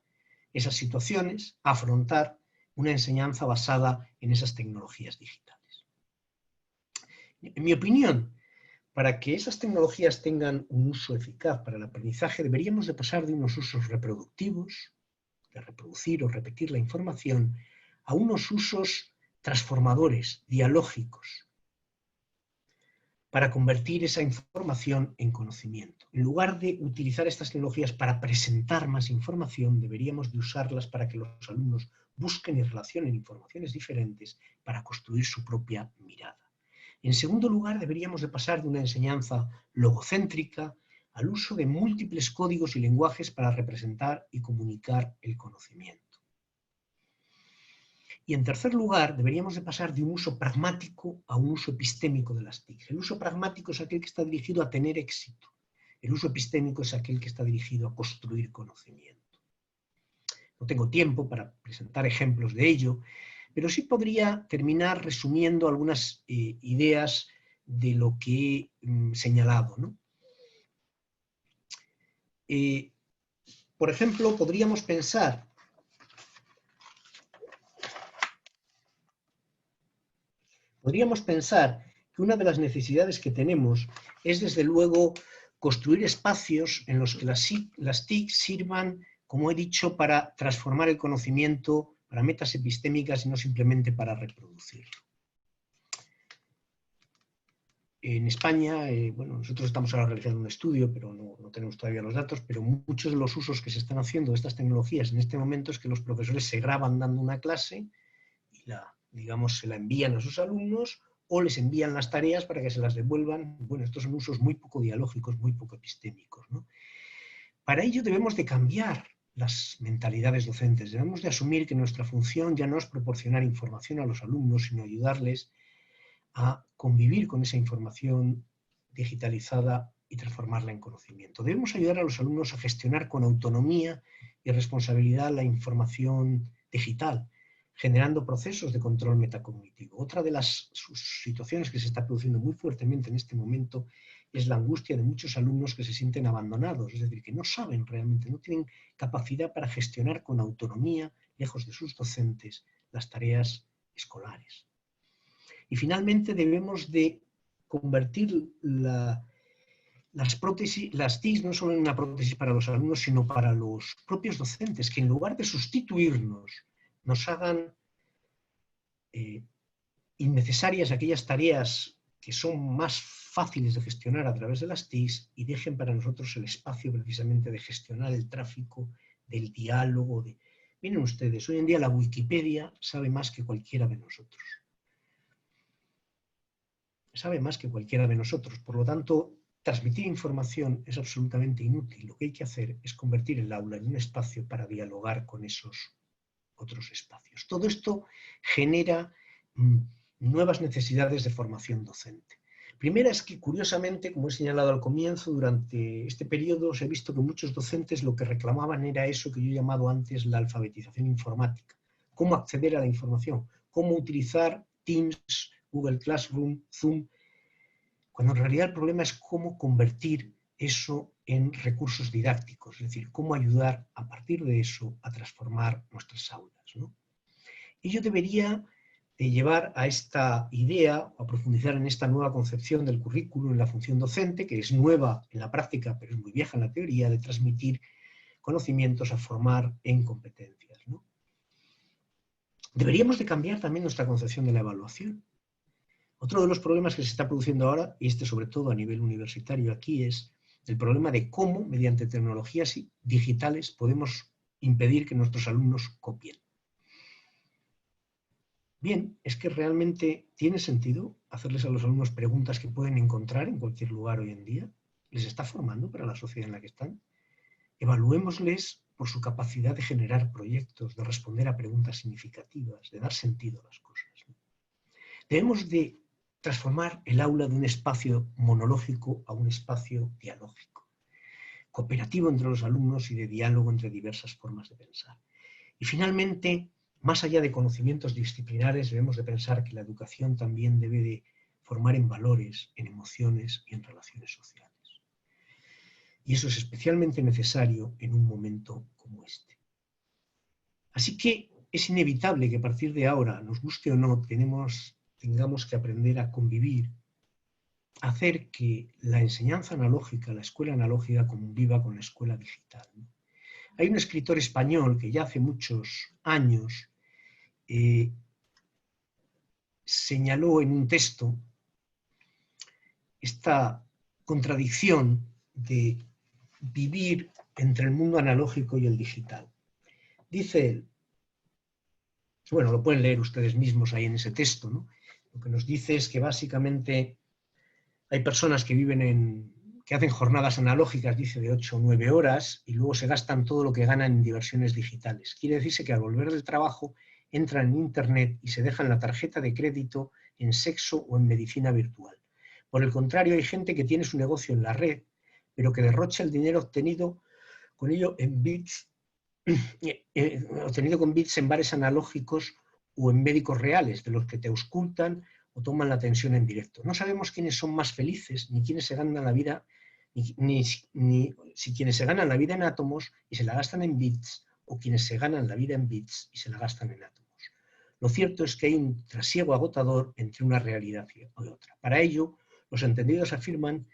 Speaker 4: esas situaciones, a afrontar una enseñanza basada en esas tecnologías digitales. En mi opinión, para que esas tecnologías tengan un uso eficaz para el aprendizaje, deberíamos de pasar de unos usos reproductivos, de reproducir o repetir la información, a unos usos transformadores, dialógicos, para convertir esa información en conocimiento. En lugar de utilizar estas tecnologías para presentar más información, deberíamos de usarlas para que los alumnos busquen y relacionen informaciones diferentes para construir su propia mirada. En segundo lugar, deberíamos de pasar de una enseñanza logocéntrica al uso de múltiples códigos y lenguajes para representar y comunicar el conocimiento. Y en tercer lugar, deberíamos de pasar de un uso pragmático a un uso epistémico de las TIC. El uso pragmático es aquel que está dirigido a tener éxito. El uso epistémico es aquel que está dirigido a construir conocimiento. No tengo tiempo para presentar ejemplos de ello, pero sí podría terminar resumiendo algunas ideas de lo que he señalado, ¿no? por ejemplo, podríamos pensar que una de las necesidades que tenemos es, desde luego, construir espacios en los que las TIC sirvan, como he dicho, para transformar el conocimiento, para metas epistémicas y no simplemente para reproducirlo. En España, bueno, nosotros estamos ahora realizando un estudio, pero no tenemos todavía los datos, pero muchos de los usos que se están haciendo de estas tecnologías en este momento es que los profesores se graban dando una clase y digamos, se la envían a sus alumnos o les envían las tareas para que se las devuelvan. Bueno, estos son usos muy poco dialógicos, muy poco epistémicos, ¿no? Para ello debemos de cambiar las mentalidades docentes, debemos de asumir que nuestra función ya no es proporcionar información a los alumnos, sino ayudarles a convivir con esa información digitalizada y transformarla en conocimiento. Debemos ayudar a los alumnos a gestionar con autonomía y responsabilidad la información digital, generando procesos de control metacognitivo. Otra de las situaciones que se está produciendo muy fuertemente en este momento es la angustia de muchos alumnos que se sienten abandonados, es decir, que no saben realmente, no tienen capacidad para gestionar con autonomía, lejos de sus docentes, las tareas escolares. Y finalmente debemos de convertir las TIC no solo en una prótesis para los alumnos, sino para los propios docentes, que en lugar de sustituirnos, nos hagan innecesarias aquellas tareas que son más fáciles de gestionar a través de las TIC y dejen para nosotros el espacio precisamente de gestionar el tráfico, del diálogo. Miren ustedes, hoy en día la Wikipedia sabe más que cualquiera de nosotros. Sabe más que cualquiera de nosotros. Por lo tanto, transmitir información es absolutamente inútil. Lo que hay que hacer es convertir el aula en un espacio para dialogar con esos otros espacios. Todo esto genera nuevas necesidades de formación docente. Primera es que, curiosamente, como he señalado al comienzo, durante este periodo se ha visto que muchos docentes lo que reclamaban era eso que yo he llamado antes la alfabetización informática. Cómo acceder a la información, cómo utilizar Teams, Google Classroom, Zoom, cuando en realidad el problema es cómo convertir eso en recursos didácticos, es decir, cómo ayudar a partir de eso a transformar nuestras aulas, ¿no? Ello debería de llevar a esta idea, a profundizar en esta nueva concepción del currículum en la función docente, que es nueva en la práctica, pero es muy vieja en la teoría, de transmitir conocimientos a formar en competencias, ¿no? Deberíamos de cambiar también nuestra concepción de la evaluación. Otro de los problemas que se está produciendo ahora, y este sobre todo a nivel universitario aquí, es el problema de cómo, mediante tecnologías digitales, podemos impedir que nuestros alumnos copien. Bien, es que realmente tiene sentido hacerles a los alumnos preguntas que pueden encontrar en cualquier lugar hoy en día. ¿Les está formando para la sociedad en la que están? Evaluémosles por su capacidad de generar proyectos, de responder a preguntas significativas, de dar sentido a las cosas. Debemos de transformar el aula de un espacio monológico a un espacio dialógico, cooperativo entre los alumnos y de diálogo entre diversas formas de pensar. Y finalmente, más allá de conocimientos disciplinares, debemos de pensar que la educación también debe de formar en valores, en emociones y en relaciones sociales. Y eso es especialmente necesario en un momento como este. Así que es inevitable que a partir de ahora, nos guste o no, tengamos que aprender a convivir, a hacer que la enseñanza analógica, la escuela analógica, conviva con la escuela digital. Hay un escritor español que ya hace muchos años señaló en un texto esta contradicción de vivir entre el mundo analógico y el digital. Dice él, bueno, lo pueden leer ustedes mismos ahí en ese texto, ¿no? Lo que nos dice es que básicamente hay personas que que hacen jornadas analógicas, dice, de 8 o 9 horas y luego se gastan todo lo que ganan en diversiones digitales. Quiere decirse que al volver del trabajo entran en Internet y se dejan la tarjeta de crédito en sexo o en medicina virtual. Por el contrario, hay gente que tiene su negocio en la red, pero que derrocha el dinero obtenido con bits en bares analógicos o en médicos reales, de los que te auscultan o toman la atención en directo. No sabemos quiénes son más felices, ni quiénes se ganan la vida ni si quienes se ganan la vida en átomos y se la gastan en bits, o quienes se ganan la vida en bits y se la gastan en átomos. Lo cierto es que hay un trasiego agotador entre una realidad y otra. Para ello, los entendidos afirman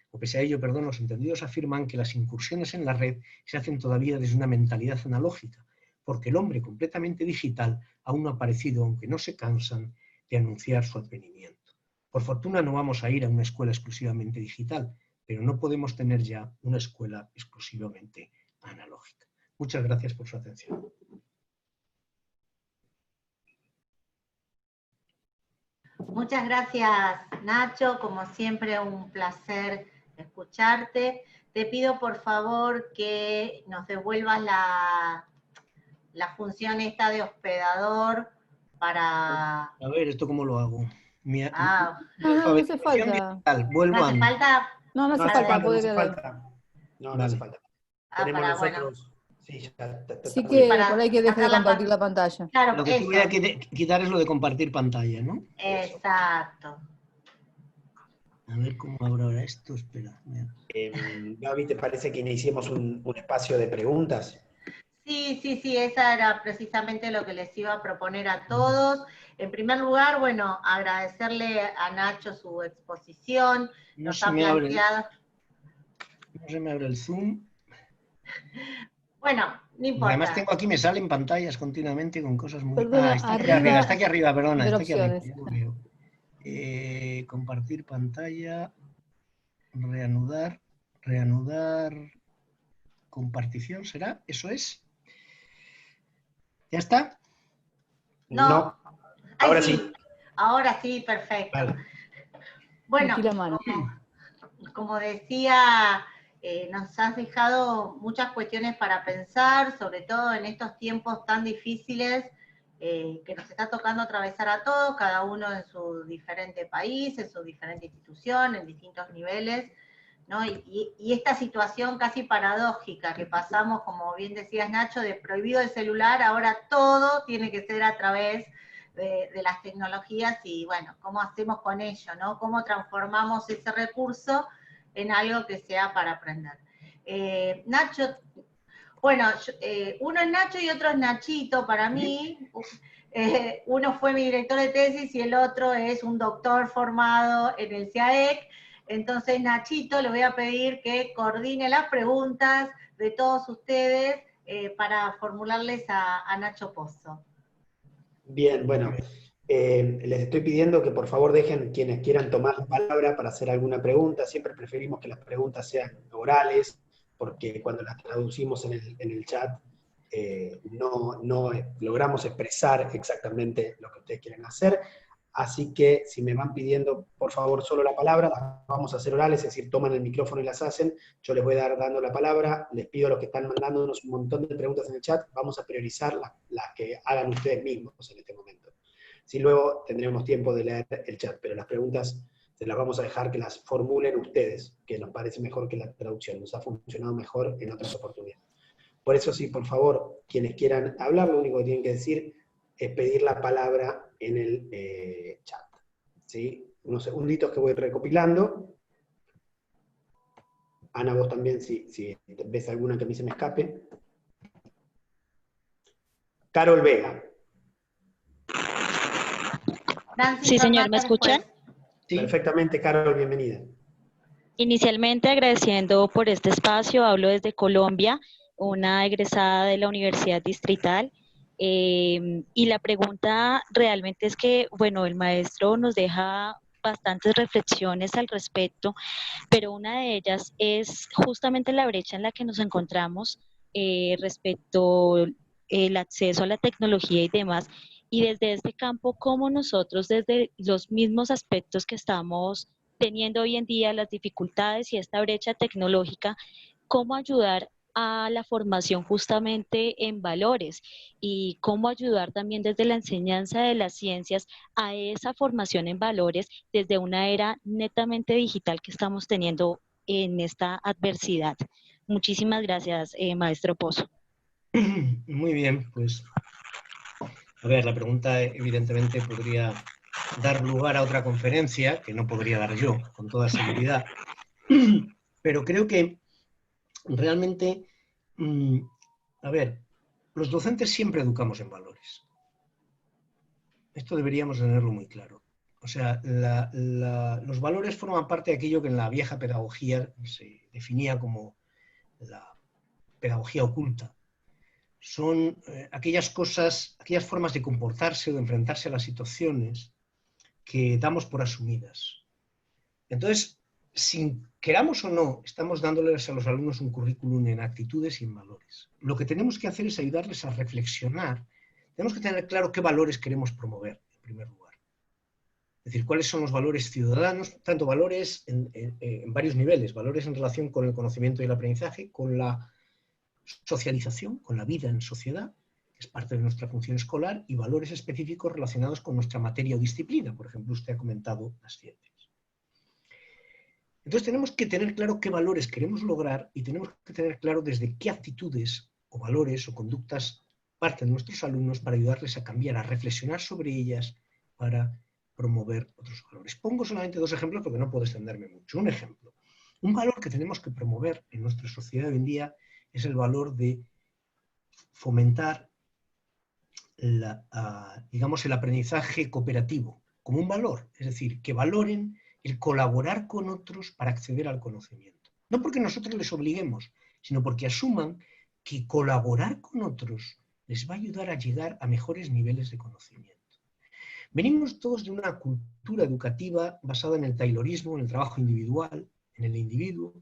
Speaker 4: que las incursiones en la red se hacen todavía desde una mentalidad analógica, porque el hombre completamente digital aún no ha aparecido, aunque no se cansan de anunciar su advenimiento. Por fortuna no vamos a ir a una escuela exclusivamente digital, pero no podemos tener ya una escuela exclusivamente analógica. Muchas gracias por su atención.
Speaker 2: Muchas gracias, Nacho. Como siempre, un placer escucharte. Te pido, por favor, que nos devuelvas la función esta de hospedador para...
Speaker 4: A ver, ¿esto cómo lo hago?
Speaker 3: No hace falta.
Speaker 4: Vuelvo
Speaker 2: ¿No hace falta?
Speaker 3: No hace falta, puede quedar.
Speaker 1: No hace falta. Tenemos nosotros...
Speaker 3: Sí que por ahí que deje de compartir la pantalla.
Speaker 2: Claro,
Speaker 4: lo que sí voy a quitar es lo de compartir pantalla, ¿no?
Speaker 2: Exacto.
Speaker 4: A ver cómo abro ahora esto, espera.
Speaker 1: Gaby, ¿te parece que iniciemos un espacio de preguntas?
Speaker 2: Sí, esa era precisamente lo que les iba a proponer a todos. En primer lugar, bueno, agradecerle a Nacho su exposición. Nos ha planteado...
Speaker 4: No se me abre el Zoom.
Speaker 2: Bueno, no importa.
Speaker 4: Además tengo aquí, me salen pantallas continuamente con cosas muy...
Speaker 3: Perdona,
Speaker 4: está aquí arriba, perdona. Está aquí arriba, ya lo veo. Compartir pantalla, reanudar, compartición, ¿será? ¿Eso es? ¿Ya está?
Speaker 1: No. Ahora sí.
Speaker 2: Ahora sí, perfecto.
Speaker 1: Vale.
Speaker 2: Bueno, como decía... nos has dejado muchas cuestiones para pensar, sobre todo en estos tiempos tan difíciles que nos está tocando atravesar a todos, cada uno en su diferente país, en su diferente institución, en distintos niveles, ¿no? Y esta situación casi paradójica que pasamos, como bien decías Nacho, de prohibido el celular, ahora todo tiene que ser a través de las tecnologías y bueno, ¿cómo hacemos con ello, ¿no? ¿Cómo transformamos ese recurso en algo que sea para aprender? Nacho, bueno, uno es Nacho y otro es Nachito para mí. Uno fue mi director de tesis y el otro es un doctor formado en el CIAEC. Entonces, Nachito, le voy a pedir que coordine las preguntas de todos ustedes para formularles a Nacho Pozo.
Speaker 1: Bien, bueno. Les estoy pidiendo que por favor dejen quienes quieran tomar la palabra para hacer alguna pregunta. Siempre preferimos que las preguntas sean orales, porque cuando las traducimos en el chat no logramos expresar exactamente lo que ustedes quieren hacer. Así que si me van pidiendo por favor solo la palabra, las vamos a hacer orales, es decir, toman el micrófono y las hacen. Yo les voy a dar dando la palabra, les pido a los que están mandándonos un montón de preguntas en el chat, vamos a priorizar las que hagan ustedes mismos en este momento. Sí, luego tendremos tiempo de leer el chat, pero las preguntas se las vamos a dejar que las formulen ustedes, que nos parece mejor que la traducción, nos ha funcionado mejor en otras oportunidades. Por eso sí, por favor, quienes quieran hablar, lo único que tienen que decir es pedir la palabra en el chat. ¿Sí? Unos segunditos que voy recopilando. Ana, vos también, si ves alguna que a mí se me escape. Carol Vega.
Speaker 7: Sí, señor, ¿me escuchan?
Speaker 1: Sí. Perfectamente, Carol, bienvenida.
Speaker 7: Inicialmente agradeciendo por este espacio, hablo desde Colombia, una egresada de la Universidad Distrital, y la pregunta realmente es que, bueno, el maestro nos deja bastantes reflexiones al respecto, pero una de ellas es justamente la brecha en la que nos encontramos respecto al acceso a la tecnología y demás. Y desde este campo, cómo nosotros, desde los mismos aspectos que estamos teniendo hoy en día, las dificultades y esta brecha tecnológica, cómo ayudar a la formación justamente en valores y cómo ayudar también desde la enseñanza de las ciencias a esa formación en valores desde una era netamente digital que estamos teniendo en esta adversidad. Muchísimas gracias, maestro Pozo.
Speaker 4: Muy bien, pues... A ver, la pregunta evidentemente podría dar lugar a otra conferencia, que no podría dar yo, con toda seguridad. pero creo que realmente, a ver, los docentes siempre educamos en valores. Esto deberíamos tenerlo muy claro. O sea, los valores forman parte de aquello que en la vieja pedagogía se definía como la pedagogía oculta. Son aquellas cosas, aquellas formas de comportarse o de enfrentarse a las situaciones que damos por asumidas. Entonces, sin queramos o no, estamos dándoles a los alumnos un currículum en actitudes y en valores. Lo que tenemos que hacer es ayudarles a reflexionar. Tenemos que tener claro qué valores queremos promover, en primer lugar. Es decir, cuáles son los valores ciudadanos, tanto valores en varios niveles, valores en relación con el conocimiento y el aprendizaje, con la socialización, con la vida en sociedad, que es parte de nuestra función escolar, y valores específicos relacionados con nuestra materia o disciplina. Por ejemplo, usted ha comentado las ciencias. Entonces tenemos que tener claro qué valores queremos lograr y tenemos que tener claro desde qué actitudes o valores o conductas parten nuestros alumnos para ayudarles a cambiar, a reflexionar sobre ellas para promover otros valores. Pongo solamente dos ejemplos porque no puedo extenderme mucho. Un ejemplo. Un valor que tenemos que promover en nuestra sociedad hoy en día es el valor de fomentar digamos, el aprendizaje cooperativo como un valor. Es decir, que valoren el colaborar con otros para acceder al conocimiento. No porque nosotros les obliguemos, sino porque asuman que colaborar con otros les va a ayudar a llegar a mejores niveles de conocimiento. Venimos todos de una cultura educativa basada en el taylorismo, en el trabajo individual, en el individuo,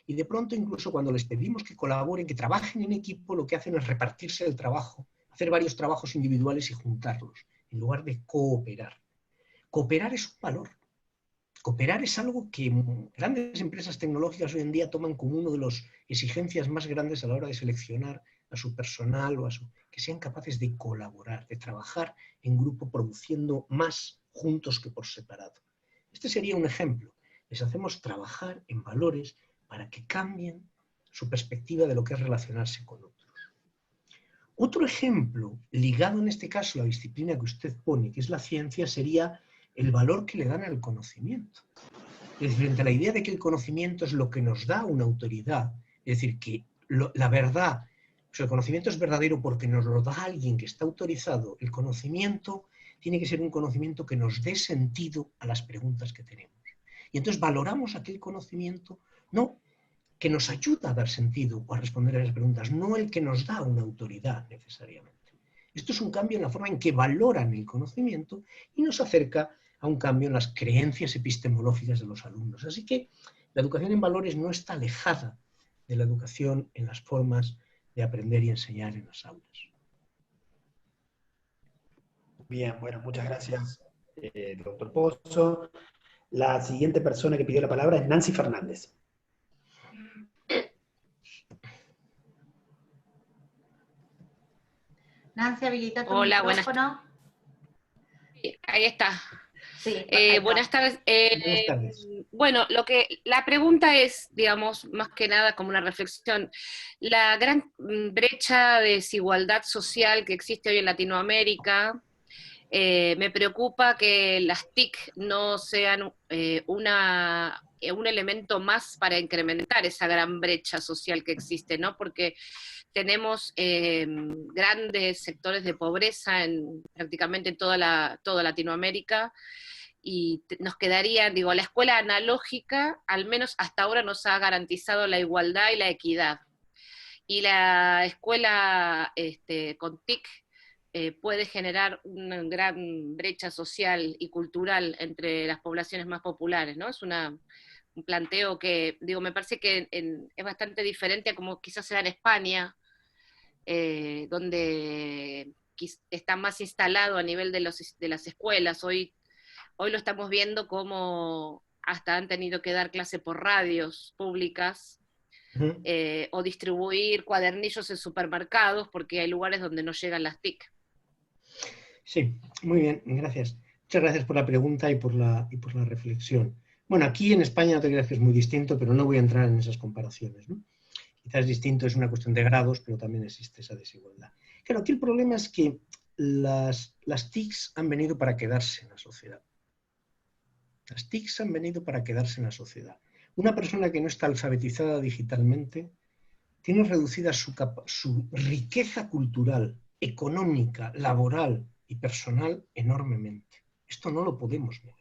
Speaker 4: y de pronto incluso cuando les pedimos que colaboren, que trabajen en equipo, lo que hacen es repartirse el trabajo, hacer varios trabajos individuales y juntarlos, en lugar de cooperar. Cooperar es un valor. Cooperar es algo que grandes empresas tecnológicas hoy en día toman como una de las exigencias más grandes a la hora de seleccionar a su personal o que sean capaces de colaborar, de trabajar en grupo produciendo más juntos que por separado. Este sería un ejemplo. Les hacemos trabajar en valores para que cambien su perspectiva de lo que es relacionarse con otros. Otro ejemplo, ligado en este caso a la disciplina que usted pone, que es la ciencia, sería el valor que le dan al conocimiento. Es decir, frente a la idea de que el conocimiento es lo que nos da una autoridad, es decir, que la verdad, o sea, el conocimiento es verdadero porque nos lo da alguien que está autorizado, el conocimiento tiene que ser un conocimiento que nos dé sentido a las preguntas que tenemos. Y entonces valoramos aquel conocimiento, no que nos ayuda a dar sentido o a responder a las preguntas, no el que nos da una autoridad necesariamente. Esto es un cambio en la forma en que valoran el conocimiento y nos acerca a un cambio en las creencias epistemológicas de los alumnos. Así que la educación en valores no está alejada de la educación en las formas de aprender y enseñar en las aulas.
Speaker 1: Bien, bueno, muchas gracias, doctor Pozo. La siguiente persona que pidió la palabra es Nancy Fernández.
Speaker 2: Nancy, habilita tu
Speaker 8: Hola,
Speaker 2: micrófono.
Speaker 8: Sí, ahí está.
Speaker 2: Sí,
Speaker 8: buenas tardes.
Speaker 4: Buenas tardes.
Speaker 8: Bueno, la pregunta es, digamos, más que nada como una reflexión. La gran brecha de desigualdad social que existe hoy en Latinoamérica, me preocupa que las TIC no sean un elemento más para incrementar esa gran brecha social que existe, ¿no? Porque tenemos grandes sectores de pobreza en prácticamente toda Latinoamérica, y nos quedaría, digo, la escuela analógica, al menos hasta ahora nos ha garantizado la igualdad y la equidad. Y la escuela con TIC puede generar una gran brecha social y cultural entre las poblaciones más populares, ¿no? Es un planteo que, digo, me parece que es bastante diferente a como quizás se da en España, donde está más instalado a nivel de las escuelas. Hoy lo estamos viendo como hasta han tenido que dar clase por radios públicas, o distribuir cuadernillos en supermercados porque hay lugares donde no llegan las TIC.
Speaker 4: Sí, muy bien, gracias. Muchas gracias por la pregunta y por la reflexión. Bueno, aquí en España no te creas que es muy distinto, pero no voy a entrar en esas comparaciones, ¿no? Quizás distinto es una cuestión de grados, pero también existe esa desigualdad. Claro, aquí el problema es que las TICs han venido para quedarse en la sociedad. Las TICs han venido para quedarse en la sociedad. Una persona que no está alfabetizada digitalmente tiene reducida su riqueza cultural, económica, laboral y personal enormemente. Esto no lo podemos negar.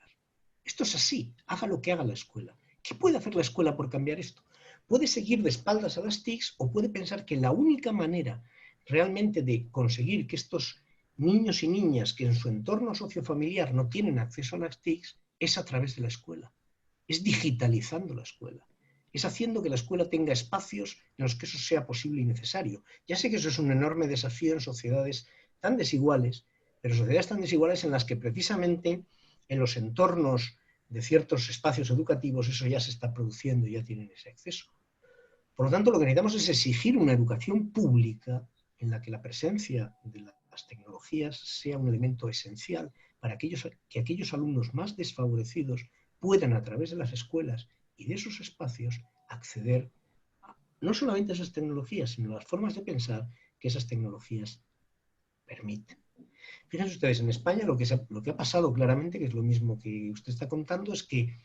Speaker 4: Esto es así, haga lo que haga la escuela. ¿Qué puede hacer la escuela por cambiar esto? Puede seguir de espaldas a las TICs o puede pensar que la única manera realmente de conseguir que estos niños y niñas que en su entorno sociofamiliar no tienen acceso a las TICs es a través de la escuela. Es digitalizando la escuela. Es haciendo que la escuela tenga espacios en los que eso sea posible y necesario. Ya sé que eso es un enorme desafío en sociedades tan desiguales, pero sociedades tan desiguales en las que precisamente en los entornos de ciertos espacios educativos eso ya se está produciendo y ya tienen ese acceso. Por lo tanto, lo que necesitamos es exigir una educación pública en la que la presencia de las tecnologías sea un elemento esencial para que aquellos alumnos más desfavorecidos puedan a través de las escuelas y de esos espacios acceder no solamente a esas tecnologías, sino a las formas de pensar que esas tecnologías permiten. Fíjense ustedes, en España lo que ha pasado claramente, que es lo mismo que usted está contando, es que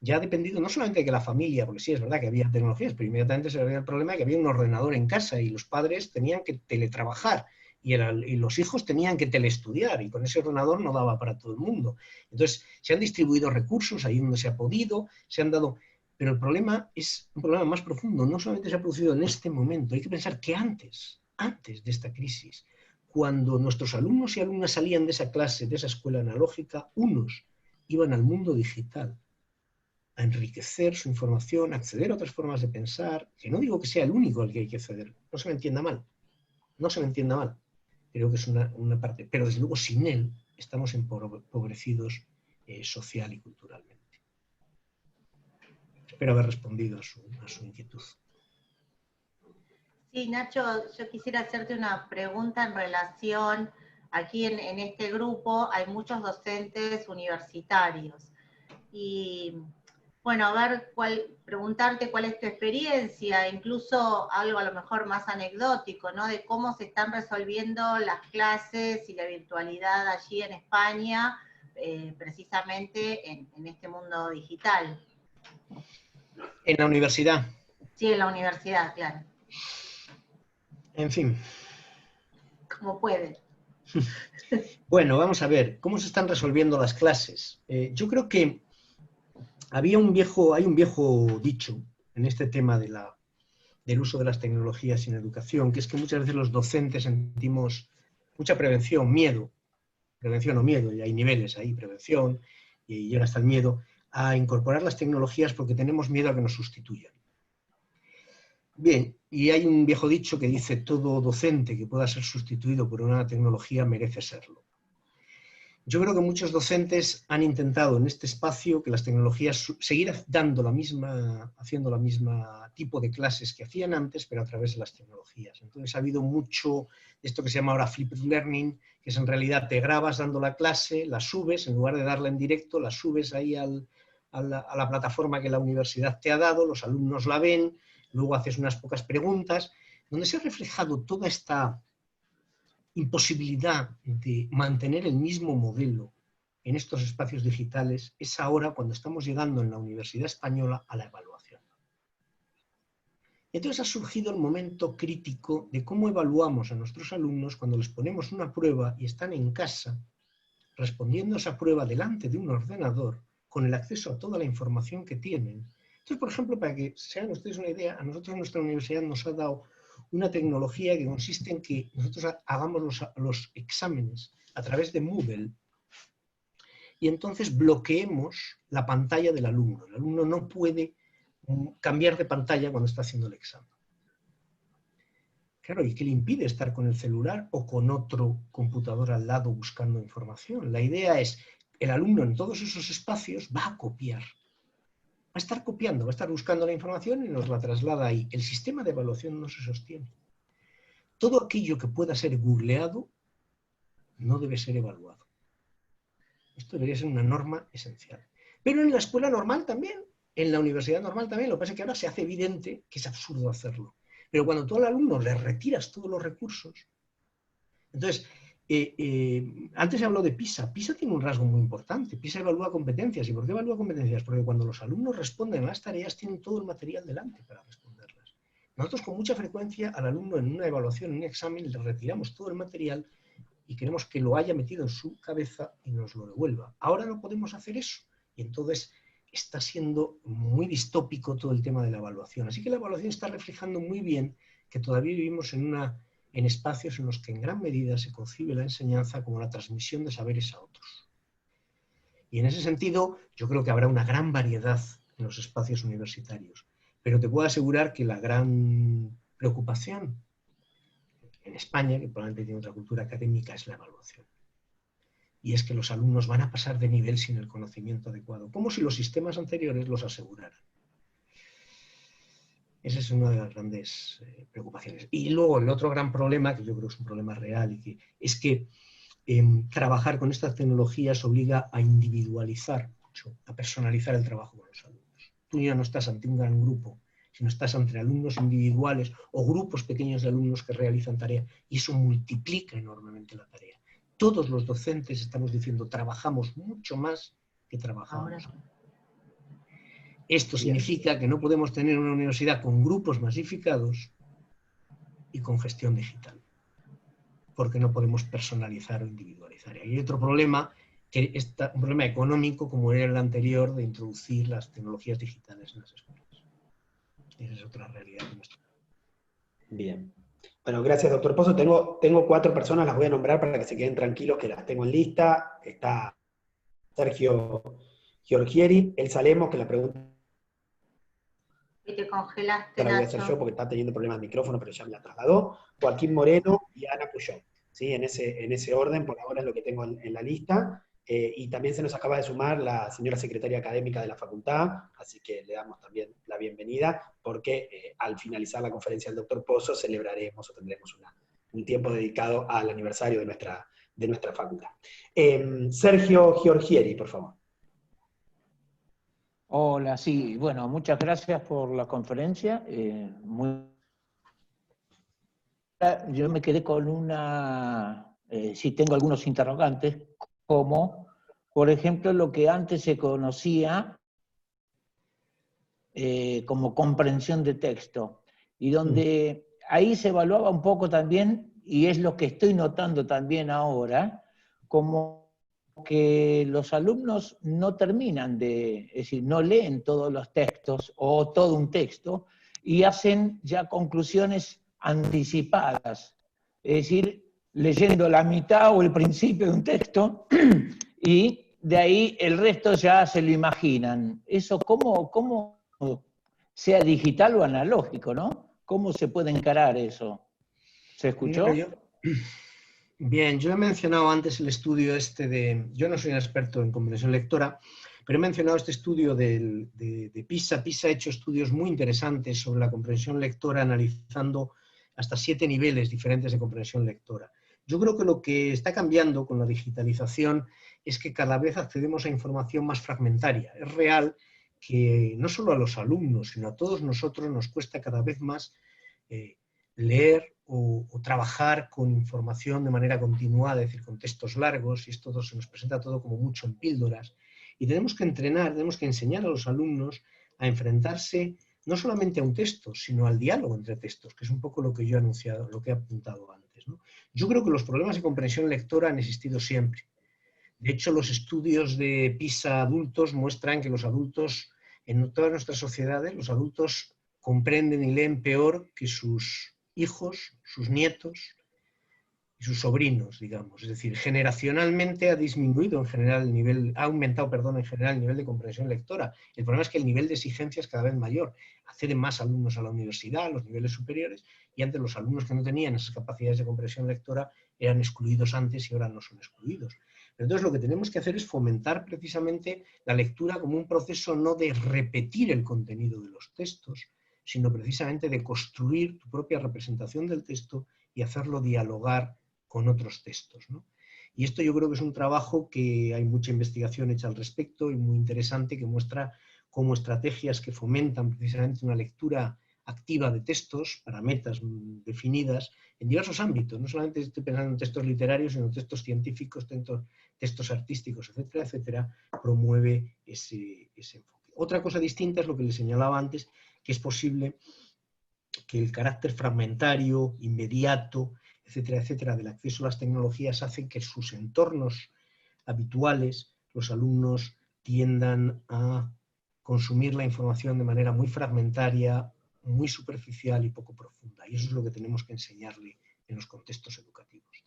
Speaker 4: ya ha dependido no solamente de que la familia, porque sí, es verdad que había tecnologías, pero inmediatamente se veía el problema de que había un ordenador en casa y los padres tenían que teletrabajar y los hijos tenían que teleestudiar y con ese ordenador no daba para todo el mundo. Entonces, se han distribuido recursos ahí donde se ha podido, se han dado... Pero el problema es un problema más profundo, no solamente se ha producido en este momento, hay que pensar que antes de esta crisis, cuando nuestros alumnos y alumnas salían de esa clase, de esa escuela analógica, unos iban al mundo digital a enriquecer su información, a acceder a otras formas de pensar, que no digo que sea el único al que hay que acceder, no se me entienda mal, no se me entienda mal, creo que es una parte, pero desde luego sin él estamos empobrecidos social y culturalmente. Espero haber respondido a su inquietud.
Speaker 2: Sí, Nacho, yo quisiera hacerte una pregunta en relación, aquí en este grupo hay muchos docentes universitarios y bueno, a ver, preguntarte cuál es tu experiencia, incluso algo a lo mejor más anecdótico, ¿no? De cómo se están resolviendo las clases y la virtualidad allí en España, precisamente en este mundo digital.
Speaker 4: En la universidad.
Speaker 2: Sí, en la universidad, claro.
Speaker 4: En fin.
Speaker 2: Como pueden.
Speaker 4: Bueno, vamos a ver, ¿cómo se están resolviendo las clases? Yo creo que hay un viejo dicho en este tema del uso de las tecnologías en educación, que es que muchas veces los docentes sentimos mucha prevención o miedo, y hay niveles ahí, prevención, y llega hasta el miedo, a incorporar las tecnologías porque tenemos miedo a que nos sustituyan. Bien, y hay un viejo dicho que dice: todo docente que pueda ser sustituido por una tecnología merece serlo. Yo creo que muchos docentes han intentado en este espacio que las tecnologías seguir haciendo la misma tipo de clases que hacían antes, pero a través de las tecnologías. Entonces ha habido mucho de esto que se llama ahora flipped learning, que es en realidad te grabas dando la clase, la subes, en lugar de darla en directo, la subes ahí a la plataforma que la universidad te ha dado, los alumnos la ven, luego haces unas pocas preguntas, donde se ha reflejado toda esta imposibilidad de mantener el mismo modelo en estos espacios digitales. Es ahora cuando estamos llegando en la Universidad Española a la evaluación. Entonces ha surgido el momento crítico de cómo evaluamos a nuestros alumnos cuando les ponemos una prueba y están en casa respondiendo a esa prueba delante de un ordenador con el acceso a toda la información que tienen. Entonces, por ejemplo, para que se hagan ustedes una idea, a nosotros en nuestra universidad nos ha dado una tecnología que consiste en que nosotros hagamos los exámenes a través de Moodle y entonces bloqueemos la pantalla del alumno. El alumno no puede cambiar de pantalla cuando está haciendo el examen. Claro, ¿y qué le impide estar con el celular o con otro computador al lado buscando información? La idea es, el alumno en todos esos espacios va a copiar. Va a estar copiando, va a estar buscando la información y nos la traslada ahí. El sistema de evaluación no se sostiene. Todo aquello que pueda ser googleado no debe ser evaluado. Esto debería ser una norma esencial. Pero en la escuela normal también, en la universidad normal también. Lo que pasa es que ahora se hace evidente que es absurdo hacerlo. Pero cuando tú al alumno le retiras todos los recursos, entonces Antes se habló de PISA. PISA tiene un rasgo muy importante. PISA evalúa competencias. ¿Y por qué evalúa competencias? Porque cuando los alumnos responden a las tareas tienen todo el material delante para responderlas. Nosotros con mucha frecuencia al alumno en una evaluación, en un examen, le retiramos todo el material y queremos que lo haya metido en su cabeza y nos lo devuelva. Ahora no podemos hacer eso. Y entonces está siendo muy distópico todo el tema de la evaluación. Así que la evaluación está reflejando muy bien que todavía vivimos en espacios en los que en gran medida se concibe la enseñanza como la transmisión de saberes a otros. Y en ese sentido, yo creo que habrá una gran variedad en los espacios universitarios. Pero te puedo asegurar que la gran preocupación en España, que probablemente tiene otra cultura académica, es la evaluación. Y es que los alumnos van a pasar de nivel sin el conocimiento adecuado, como si los sistemas anteriores los aseguraran. Esa es una de las grandes preocupaciones. Y luego el otro gran problema, que yo creo que es un problema real, es que trabajar con estas tecnologías obliga a individualizar mucho, a personalizar el trabajo con los alumnos. Tú ya no estás ante un gran grupo, sino estás entre alumnos individuales o grupos pequeños de alumnos que realizan tarea, y eso multiplica enormemente la tarea. Todos los docentes estamos diciendo, trabajamos mucho más que trabajamos. Esto significa que no podemos tener una universidad con grupos masificados y con gestión digital, porque no podemos personalizar o individualizar. Y hay otro problema, un problema económico, como era el anterior, de introducir las tecnologías digitales en las escuelas. Esa es otra realidad.
Speaker 1: Bien. Bueno, gracias, doctor Pozo. Tengo 4 personas, las voy a nombrar para que se queden tranquilos, que las tengo en lista. Está Sergio Giorgieri, El Salemo, que la pregunta...
Speaker 2: Y te congelaste,
Speaker 1: Ahora voy a hacer yo porque está teniendo problemas de micrófono, pero ya me la trasladó. Joaquín Moreno y Ana Puyol. ¿Sí? En ese orden, por ahora es lo que tengo en la lista. Y también se nos acaba de sumar la señora secretaria académica de la facultad, así que le damos también la bienvenida, porque al finalizar la conferencia del doctor Pozo celebraremos o tendremos un tiempo dedicado al aniversario de nuestra facultad. Sergio Giorgieri, por favor.
Speaker 9: Hola, sí, bueno, muchas gracias por la conferencia. Yo me quedé con sí tengo algunos interrogantes, como, por ejemplo, lo que antes se conocía como comprensión de texto, y donde ahí se evaluaba un poco también, y es lo que estoy notando también ahora, como que los alumnos no terminan es decir, no leen todos los textos o todo un texto y hacen ya conclusiones anticipadas. Es decir, leyendo la mitad o el principio de un texto y de ahí el resto ya se lo imaginan. Eso, ¿cómo sea digital o analógico, ¿no? ¿Cómo se puede encarar eso? ¿Se escuchó?
Speaker 4: Bien, yo he mencionado antes el estudio yo no soy un experto en comprensión lectora, pero he mencionado este estudio de PISA. PISA ha hecho estudios muy interesantes sobre la comprensión lectora, analizando hasta 7 niveles diferentes de comprensión lectora. Yo creo que lo que está cambiando con la digitalización es que cada vez accedemos a información más fragmentaria. Es real que no solo a los alumnos, sino a todos nosotros nos cuesta cada vez más leer o trabajar con información de manera continuada, es decir, con textos largos, y esto se nos presenta todo como mucho en píldoras. Y tenemos que entrenar, tenemos que enseñar a los alumnos a enfrentarse no solamente a un texto, sino al diálogo entre textos, que es un poco lo que yo he anunciado, lo que he apuntado antes, ¿no? Yo creo que los problemas de comprensión lectora han existido siempre. De hecho, los estudios de PISA adultos muestran que los adultos, en todas nuestras sociedades, los adultos comprenden y leen peor que sus hijos, sus nietos y sus sobrinos, digamos. Es decir, generacionalmente ha disminuido en general ha aumentado, perdón, en general el nivel de comprensión lectora. El problema es que el nivel de exigencia es cada vez mayor. Acceden más alumnos a la universidad, a los niveles superiores, y antes los alumnos que no tenían esas capacidades de comprensión lectora eran excluidos antes y ahora no son excluidos. Pero entonces lo que tenemos que hacer es fomentar precisamente la lectura como un proceso no de repetir el contenido de los textos, sino precisamente de construir tu propia representación del texto y hacerlo dialogar con otros textos, ¿no? Y esto yo creo que es un trabajo que hay mucha investigación hecha al respecto y muy interesante, que muestra cómo estrategias que fomentan precisamente una lectura activa de textos para metas definidas en diversos ámbitos. No solamente estoy pensando en textos literarios, sino en textos científicos, textos artísticos, etcétera, etcétera, promueve ese enfoque. Otra cosa distinta es lo que les señalaba antes, que es posible que el carácter fragmentario, inmediato, etcétera, etcétera, del acceso a las tecnologías hace que sus entornos habituales, los alumnos tiendan a consumir la información de manera muy fragmentaria, muy superficial y poco profunda. Y eso es lo que tenemos que enseñarle en los contextos educativos.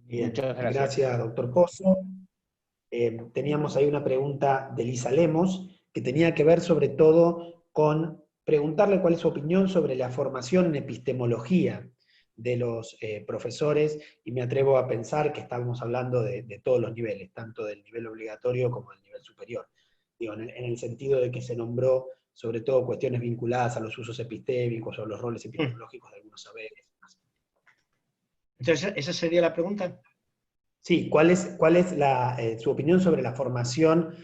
Speaker 1: Bien,
Speaker 9: Muchas gracias.
Speaker 1: gracias, doctor Pozo. Teníamos ahí una pregunta de Lisa Lemos, que tenía que ver sobre todo con preguntarle cuál es su opinión sobre la formación en epistemología de los profesores, y me atrevo a pensar que estábamos hablando de todos los niveles, tanto del nivel obligatorio como del nivel superior. Digo, en el sentido de que se nombró sobre todo cuestiones vinculadas a los usos epistémicos o los roles epistemológicos de algunos saberes.
Speaker 4: Entonces, ¿esa sería la pregunta?
Speaker 1: Sí, ¿cuál es su opinión sobre la formación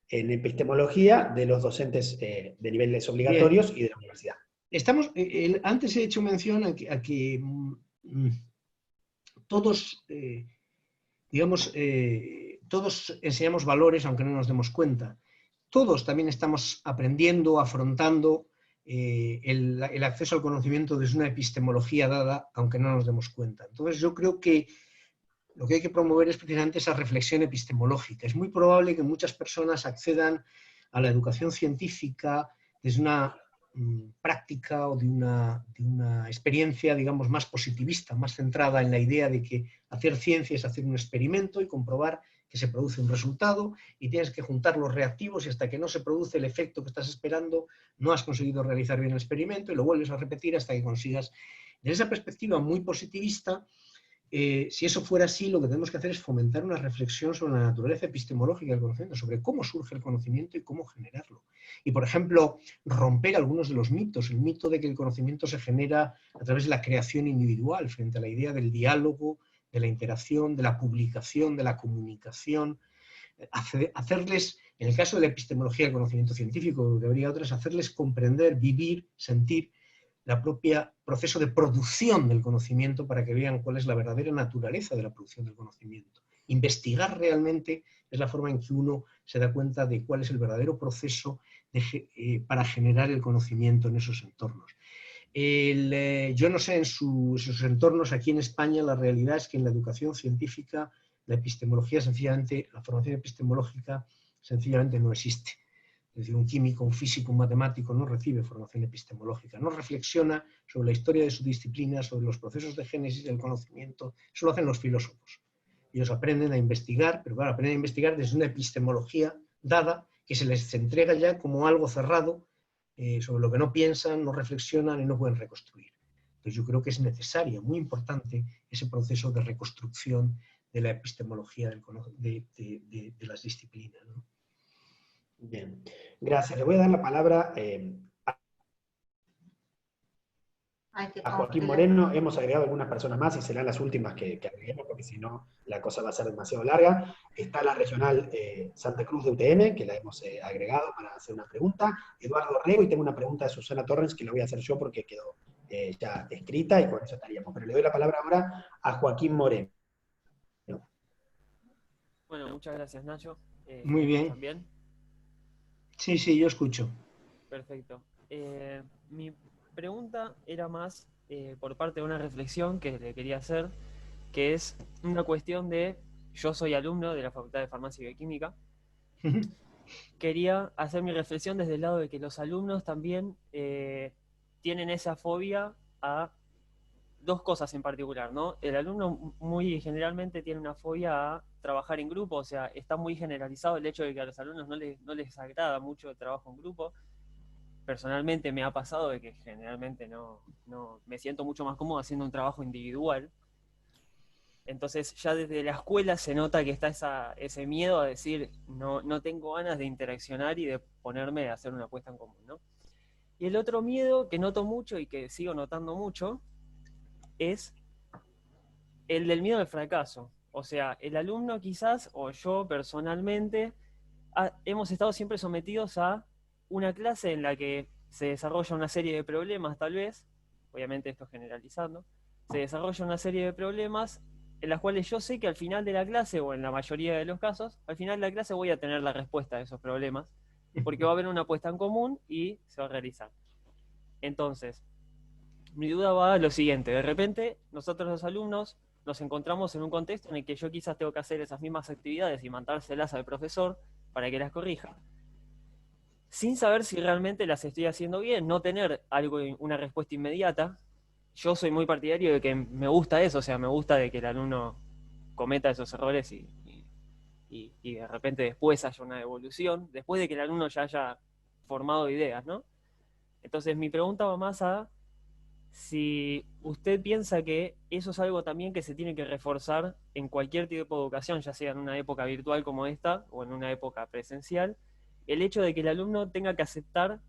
Speaker 1: en epistemología de los docentes de niveles obligatorios y de la universidad?
Speaker 4: Antes he hecho mención a que todos, todos enseñamos valores aunque no nos demos cuenta. Todos también estamos aprendiendo, afrontando el acceso al conocimiento desde una epistemología dada, aunque no nos demos cuenta. Entonces yo creo que lo que hay que promover es precisamente esa reflexión epistemológica. Es muy probable que muchas personas accedan a la educación científica desde una práctica o de una experiencia, digamos, más positivista, más centrada en la idea de que hacer ciencia es hacer un experimento y comprobar que se produce un resultado y tienes que juntar los reactivos y hasta que no se produce el efecto que estás esperando no has conseguido realizar bien el experimento y lo vuelves a repetir hasta que consigas. Desde esa perspectiva muy positivista, si eso fuera así, lo que tenemos que hacer es fomentar una reflexión sobre la naturaleza epistemológica del conocimiento, sobre cómo surge el conocimiento y cómo generarlo. Y, por ejemplo, romper algunos de los mitos, el mito de que el conocimiento se genera a través de la creación individual, frente a la idea del diálogo, de la interacción, de la publicación, de la comunicación. Hacerles, en el caso de la epistemología del conocimiento científico, que habría otras, hacerles comprender, vivir, sentir la propia proceso de producción del conocimiento para que vean cuál es la verdadera naturaleza de la producción del conocimiento. Investigar realmente es la forma en que uno se da cuenta de cuál es el verdadero proceso para generar el conocimiento en esos entornos. Yo no sé en sus entornos, aquí en España la realidad es que en la educación científica la epistemología sencillamente, la formación epistemológica sencillamente no existe. Es decir, un químico, un físico, un matemático no recibe formación epistemológica, no reflexiona sobre la historia de su disciplina, sobre los procesos de génesis del conocimiento. Eso lo hacen los filósofos. Ellos aprenden a investigar, pero claro, aprenden a investigar desde una epistemología dada que se les entrega ya como algo cerrado, sobre lo que no piensan, no reflexionan y no pueden reconstruir. Entonces yo creo que es necesario, muy importante, ese proceso de reconstrucción de la epistemología de las disciplinas, ¿no?
Speaker 1: Bien, gracias. Le voy a dar la palabra a Joaquín Moreno. Hemos agregado algunas personas más y serán las últimas que agreguemos, porque si no la cosa va a ser demasiado larga. Está la regional Santa Cruz de UTN, que la hemos agregado para hacer una pregunta. Eduardo Rego, y tengo una pregunta de Susana Torrens, que la voy a hacer yo porque quedó ya escrita y con eso estaríamos. Pero le doy la palabra ahora a Joaquín Moreno.
Speaker 10: Bueno, muchas gracias, Nacho.
Speaker 4: Muy bien.
Speaker 10: ¿También?
Speaker 4: Sí, yo escucho.
Speaker 10: Perfecto. Mi pregunta era más por parte de una reflexión que le quería hacer, que es una cuestión de, yo soy alumno de la Facultad de Farmacia y Bioquímica, quería hacer mi reflexión desde el lado de que los alumnos también tienen esa fobia a dos cosas en particular, ¿no? El alumno muy generalmente tiene una fobia a trabajar en grupo, o sea, está muy generalizado el hecho de que a los alumnos no les agrada mucho el trabajo en grupo. Personalmente me ha pasado de que generalmente no me siento mucho más cómodo haciendo un trabajo individual. Entonces ya desde la escuela se nota que está ese miedo a decir no tengo ganas de interaccionar y de ponerme a hacer una apuesta en común, ¿no? Y el otro miedo que noto mucho y que sigo notando mucho es el del miedo al fracaso. O sea, el alumno quizás, o yo personalmente, hemos estado siempre sometidos a una clase en la que se desarrolla una serie de problemas, tal vez, obviamente esto generalizando, se desarrolla una serie de problemas en las cuales yo sé que al final de la clase, o en la mayoría de los casos, al final de la clase voy a tener la respuesta a esos problemas, porque va a haber una apuesta en común y se va a realizar. Entonces, mi duda va a lo siguiente: de repente, nosotros los alumnos nos encontramos en un contexto en el que yo quizás tengo que hacer esas mismas actividades y mandárselas al profesor para que las corrija, sin saber si realmente las estoy haciendo bien, no tener una respuesta inmediata. Yo soy muy partidario de que me gusta eso, o sea, me gusta de que el alumno cometa esos errores y de repente después haya una evolución, después de que el alumno ya haya formado ideas, ¿no? Entonces mi pregunta va más a si usted piensa que eso es algo también que se tiene que reforzar en cualquier tipo de educación, ya sea en una época virtual como esta o en una época presencial, el hecho de que el alumno tenga que aceptar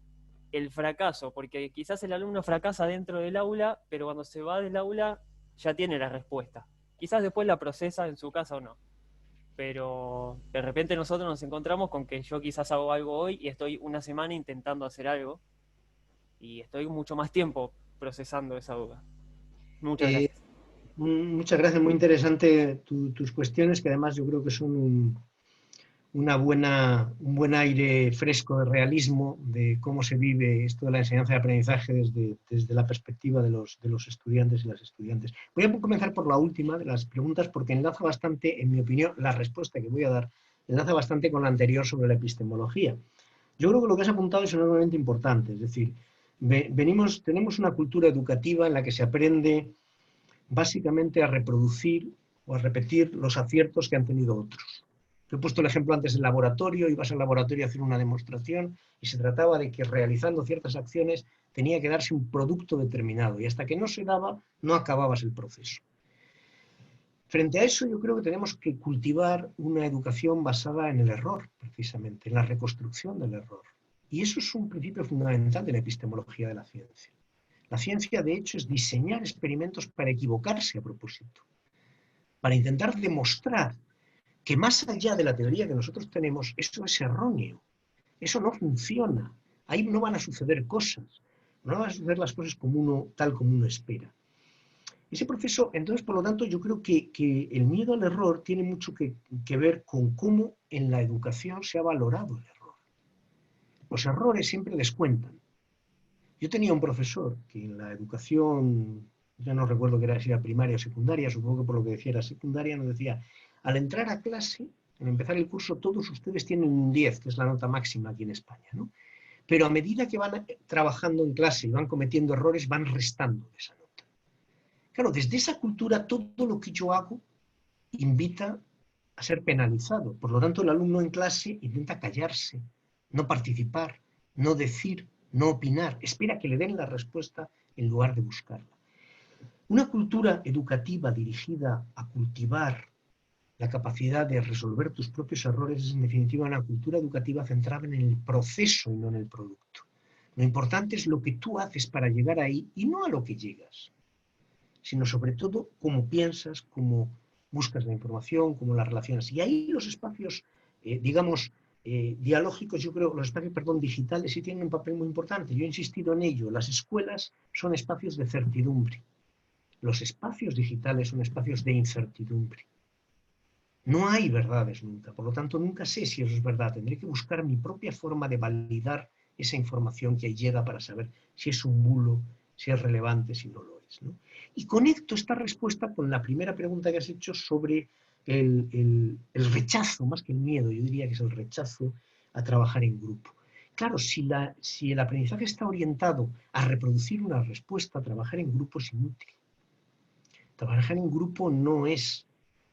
Speaker 10: el fracaso, porque quizás el alumno fracasa dentro del aula, pero cuando se va del aula ya tiene la respuesta. Quizás después la procesa en su casa o no, pero de repente nosotros nos encontramos con que yo quizás hago algo hoy y estoy una semana intentando hacer algo y estoy mucho más tiempo procesando esa duda. Muchas gracias.
Speaker 4: Muchas gracias, muy interesante tus cuestiones, que además yo creo que son un buen aire fresco de realismo de cómo se vive esto de la enseñanza y aprendizaje desde la perspectiva de los estudiantes y las estudiantes. Voy a comenzar por la última de las preguntas porque enlaza bastante, en mi opinión, la respuesta que voy a dar, enlaza bastante con la anterior sobre la epistemología. Yo creo que lo que has apuntado es enormemente importante, es decir, tenemos una cultura educativa en la que se aprende básicamente a reproducir o a repetir los aciertos que han tenido otros. Te he puesto el ejemplo antes del laboratorio, ibas al laboratorio a hacer una demostración y se trataba de que realizando ciertas acciones tenía que darse un producto determinado y hasta que no se daba no acababas el proceso. Frente a eso yo creo que tenemos que cultivar una educación basada en el error, precisamente, en la reconstrucción del error. Y eso es un principio fundamental de la epistemología de la ciencia. La ciencia, de hecho, es diseñar experimentos para equivocarse a propósito, para intentar demostrar que más allá de la teoría que nosotros tenemos, eso es erróneo, eso no funciona, ahí no van a suceder cosas, no van a suceder las cosas tal como uno espera. Ese proceso, entonces, por lo tanto, yo creo que el miedo al error tiene mucho que ver con cómo en la educación se ha valorado el error. Los errores siempre descuentan. Yo tenía un profesor que en la educación, ya no recuerdo que era si era primaria o secundaria, supongo que por lo que decía era secundaria, nos decía: al entrar a clase, al empezar el curso, todos ustedes tienen un 10, que es la nota máxima aquí en España, ¿no? Pero a medida que van trabajando en clase y van cometiendo errores, van restando de esa nota. Claro, desde esa cultura todo lo que yo hago invita a ser penalizado. Por lo tanto, el alumno en clase intenta callarse, no participar, no decir, no opinar, espera que le den la respuesta en lugar de buscarla. Una cultura educativa dirigida a cultivar la capacidad de resolver tus propios errores es en definitiva una cultura educativa centrada en el proceso y no en el producto. Lo importante es lo que tú haces para llegar ahí y no a lo que llegas, sino sobre todo cómo piensas, cómo buscas la información, cómo las relacionas. Y ahí los espacios, dialógicos, yo creo, digitales sí tienen un papel muy importante. Yo he insistido en ello. Las escuelas son espacios de certidumbre. Los espacios digitales son espacios de incertidumbre. No hay verdades nunca, por lo tanto nunca sé si eso es verdad. Tendré que buscar mi propia forma de validar esa información que llega para saber si es un bulo, si es relevante, si no lo es, ¿no? Y conecto esta respuesta con la primera pregunta que has hecho sobre el rechazo, más que el miedo, yo diría que es el rechazo a trabajar en grupo. Claro, si el aprendizaje está orientado a reproducir una respuesta, trabajar en grupo es inútil. Trabajar en grupo no es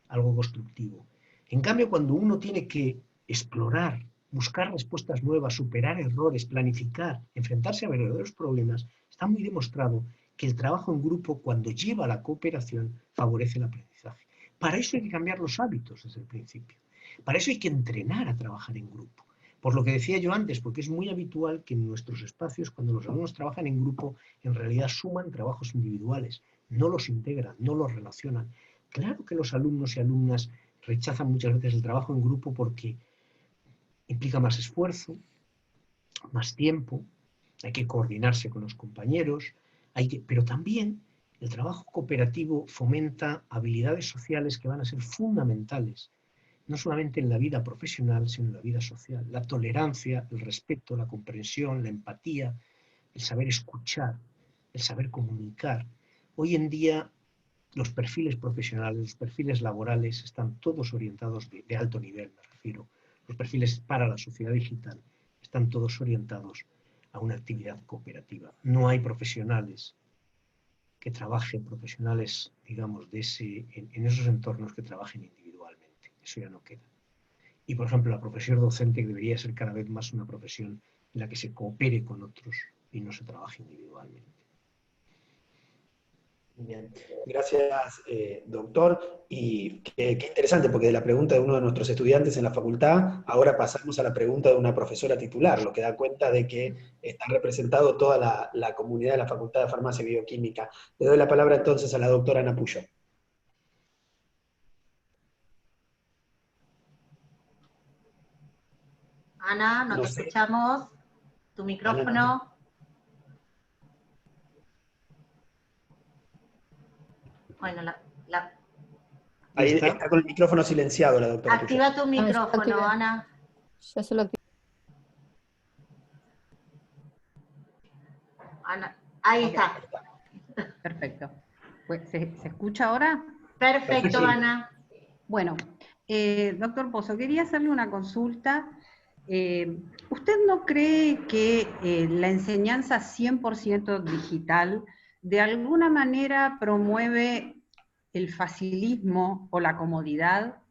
Speaker 4: algo constructivo. En cambio, cuando uno tiene que explorar, buscar respuestas nuevas, superar errores, planificar, enfrentarse a verdaderos problemas, está muy demostrado que el trabajo en grupo, cuando lleva a la cooperación, favorece el aprendizaje. Para eso hay que cambiar los hábitos desde el principio. Para eso hay que entrenar a trabajar en grupo. Por lo que decía yo antes, porque es muy habitual que en nuestros espacios, cuando los alumnos trabajan en grupo, en realidad suman trabajos individuales, no los integran, no los relacionan. Claro que los alumnos y alumnas rechazan muchas veces el trabajo en grupo porque implica más esfuerzo, más tiempo, hay que coordinarse con los compañeros, pero también el trabajo cooperativo fomenta habilidades sociales que van a ser fundamentales, no solamente en la vida profesional, sino en la vida social. La tolerancia, el respeto, la comprensión, la empatía, el saber escuchar, el saber comunicar. Hoy en día los perfiles profesionales, los perfiles laborales están todos orientados de alto nivel, me refiero. Los perfiles para la sociedad digital están todos orientados a una actividad cooperativa. No hay profesionales que trabajen, profesionales, digamos, en esos entornos que trabajen individualmente. Eso ya no queda. Y, por ejemplo, la profesión docente debería ser cada vez más una profesión en la que se coopere con otros y no se trabaje individualmente.
Speaker 1: Bien, gracias, doctor. Y qué interesante, porque de la pregunta de uno de nuestros estudiantes en la facultad, ahora pasamos a la pregunta de una profesora titular, lo que da cuenta de que está representado toda la comunidad de la Facultad de Farmacia y Bioquímica. Le doy la palabra entonces a la doctora Ana Puyo.
Speaker 2: Ana, no te escuchamos. Tu micrófono.
Speaker 1: Ana.
Speaker 2: Bueno,
Speaker 1: Ahí está con el micrófono silenciado la doctora.
Speaker 2: Activa tu micrófono, Ana.
Speaker 3: Ya se lo activé.
Speaker 2: Ana, ahí está.
Speaker 11: Perfecto. Pues, ¿se escucha ahora?
Speaker 2: Perfecto, Ana.
Speaker 11: Bueno, doctor Pozo, quería hacerle una consulta. ¿Usted no cree que la enseñanza 100% digital de alguna manera promueve el facilismo o la comodidad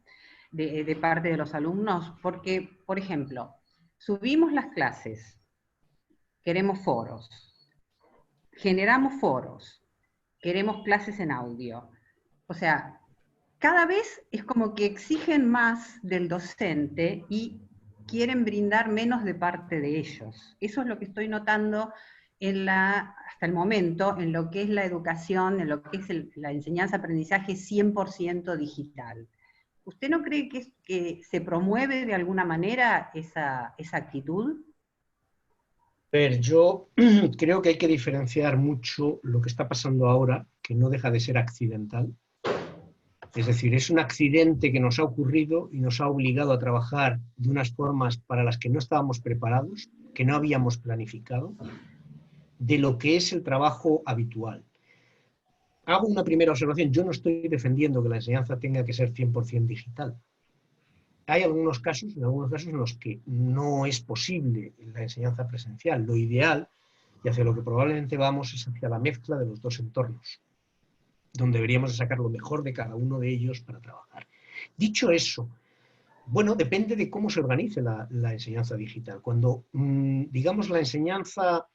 Speaker 11: de parte de los alumnos? Porque, por ejemplo, subimos las clases, queremos foros, generamos foros, queremos clases en audio. O sea, cada vez es como que exigen más del docente y quieren brindar menos de parte de ellos. Eso es lo que estoy notando hasta el momento en lo que es la educación, en lo que es la enseñanza-aprendizaje 100% digital. ¿Usted no cree que se promueve de alguna manera esa actitud?
Speaker 4: Yo creo que hay que diferenciar mucho lo que está pasando ahora, que no deja de ser accidental. Es decir, es un accidente que nos ha ocurrido y nos ha obligado a trabajar de unas formas para las que no estábamos preparados, que no habíamos planificado, de lo que es el trabajo habitual. Hago una primera observación. Yo no estoy defendiendo que la enseñanza tenga que ser 100% digital. Hay algunos casos en los que no es posible la enseñanza presencial. Lo ideal, y hacia lo que probablemente vamos, es hacia la mezcla de los dos entornos, donde deberíamos sacar lo mejor de cada uno de ellos para trabajar. Dicho eso, bueno, depende de cómo se organice la enseñanza digital. Cuando, digamos, la enseñanza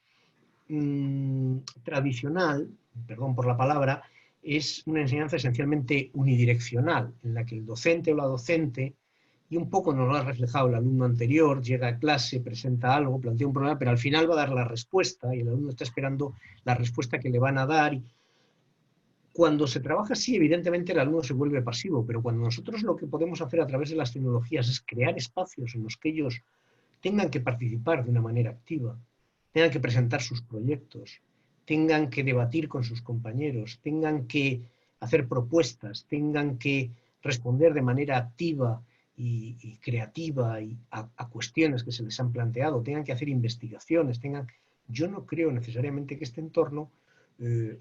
Speaker 4: tradicional, perdón por la palabra, es una enseñanza esencialmente unidireccional, en la que el docente o la docente, y un poco nos lo ha reflejado el alumno anterior, llega a clase, presenta algo, plantea un problema, pero al final va a dar la respuesta, y el alumno está esperando la respuesta que le van a dar. Cuando se trabaja así, evidentemente el alumno se vuelve pasivo, pero cuando nosotros lo que podemos hacer a través de las tecnologías es crear espacios en los que ellos tengan que participar de una manera activa, tengan que presentar sus proyectos, tengan que debatir con sus compañeros, tengan que hacer propuestas, tengan que responder de manera activa y creativa a cuestiones que se les han planteado, tengan que hacer investigaciones, yo no creo necesariamente que este entorno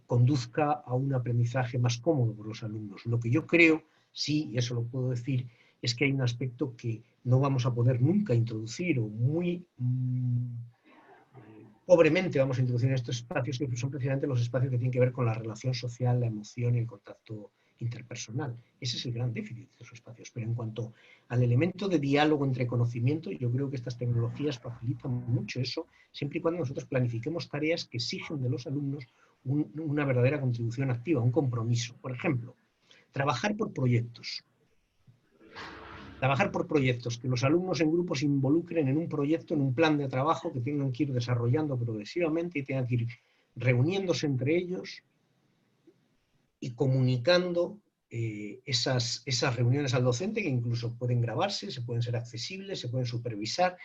Speaker 4: conduzca a un aprendizaje más cómodo por los alumnos. Lo que yo creo, sí, y eso lo puedo decir, es que hay un aspecto que no vamos a poder nunca introducir, o muy pobremente vamos a introducir en estos espacios, que son precisamente los espacios que tienen que ver con la relación social, la emoción y el contacto interpersonal. Ese es el gran déficit de esos espacios. Pero en cuanto al elemento de diálogo entre conocimiento, yo creo que estas tecnologías facilitan mucho eso, siempre y cuando nosotros planifiquemos tareas que exigen de los alumnos una verdadera contribución activa, un compromiso. Por ejemplo, trabajar por proyectos. Trabajar por proyectos, que los alumnos en grupos se involucren en un proyecto, en un plan de trabajo que tengan que ir desarrollando progresivamente y tengan que ir reuniéndose entre ellos y comunicando esas reuniones al docente, que incluso pueden grabarse, se pueden ser accesibles, se pueden supervisar.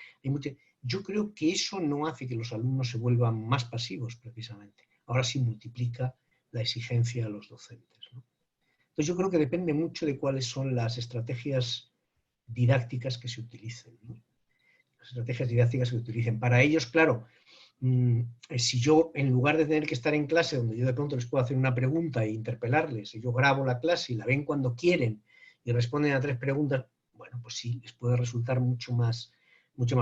Speaker 4: yo creo que eso no hace que los alumnos se vuelvan más pasivos, precisamente. Ahora sí multiplica la exigencia a los docentes, ¿no? Entonces yo creo que depende mucho de cuáles son las estrategias didácticas que se utilicen, ¿no? Las estrategias didácticas que se utilicen. Para ellos, claro, si yo, en lugar de tener que estar en clase, donde yo de pronto les puedo hacer una pregunta e interpelarles, y yo grabo la clase y la ven cuando quieren y responden a 3 preguntas, bueno, pues sí, les puede resultar mucho más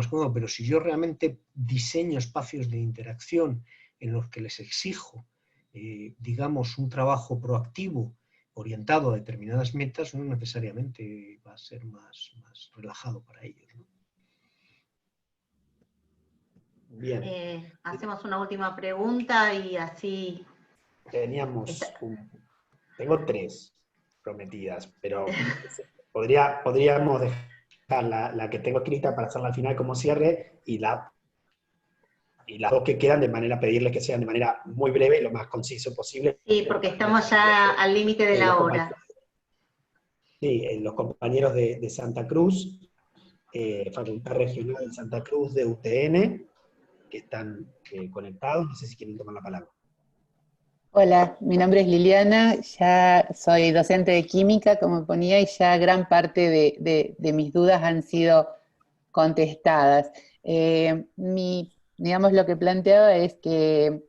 Speaker 4: cómodo, pero si yo realmente diseño espacios de interacción en los que les exijo, digamos, un trabajo proactivo orientado a determinadas metas, no necesariamente va a ser más relajado para ellos, ¿no?
Speaker 1: Bien.
Speaker 2: Hacemos una última pregunta y así...
Speaker 1: Tengo 3 prometidas, pero podríamos dejar la que tengo escrita para hacerla al final como cierre, y las 2 que quedan de manera pedirles que sean de manera muy breve, lo más conciso posible.
Speaker 2: Sí, porque estamos ya al límite de la hora.
Speaker 1: Sí, los compañeros de Santa Cruz, Facultad Regional de Santa Cruz de UTN, que están conectados, no sé si quieren tomar la palabra.
Speaker 12: Hola, mi nombre es Liliana, ya soy docente de química, como ponía, y ya gran parte de mis dudas han sido contestadas. Digamos, lo que planteaba es que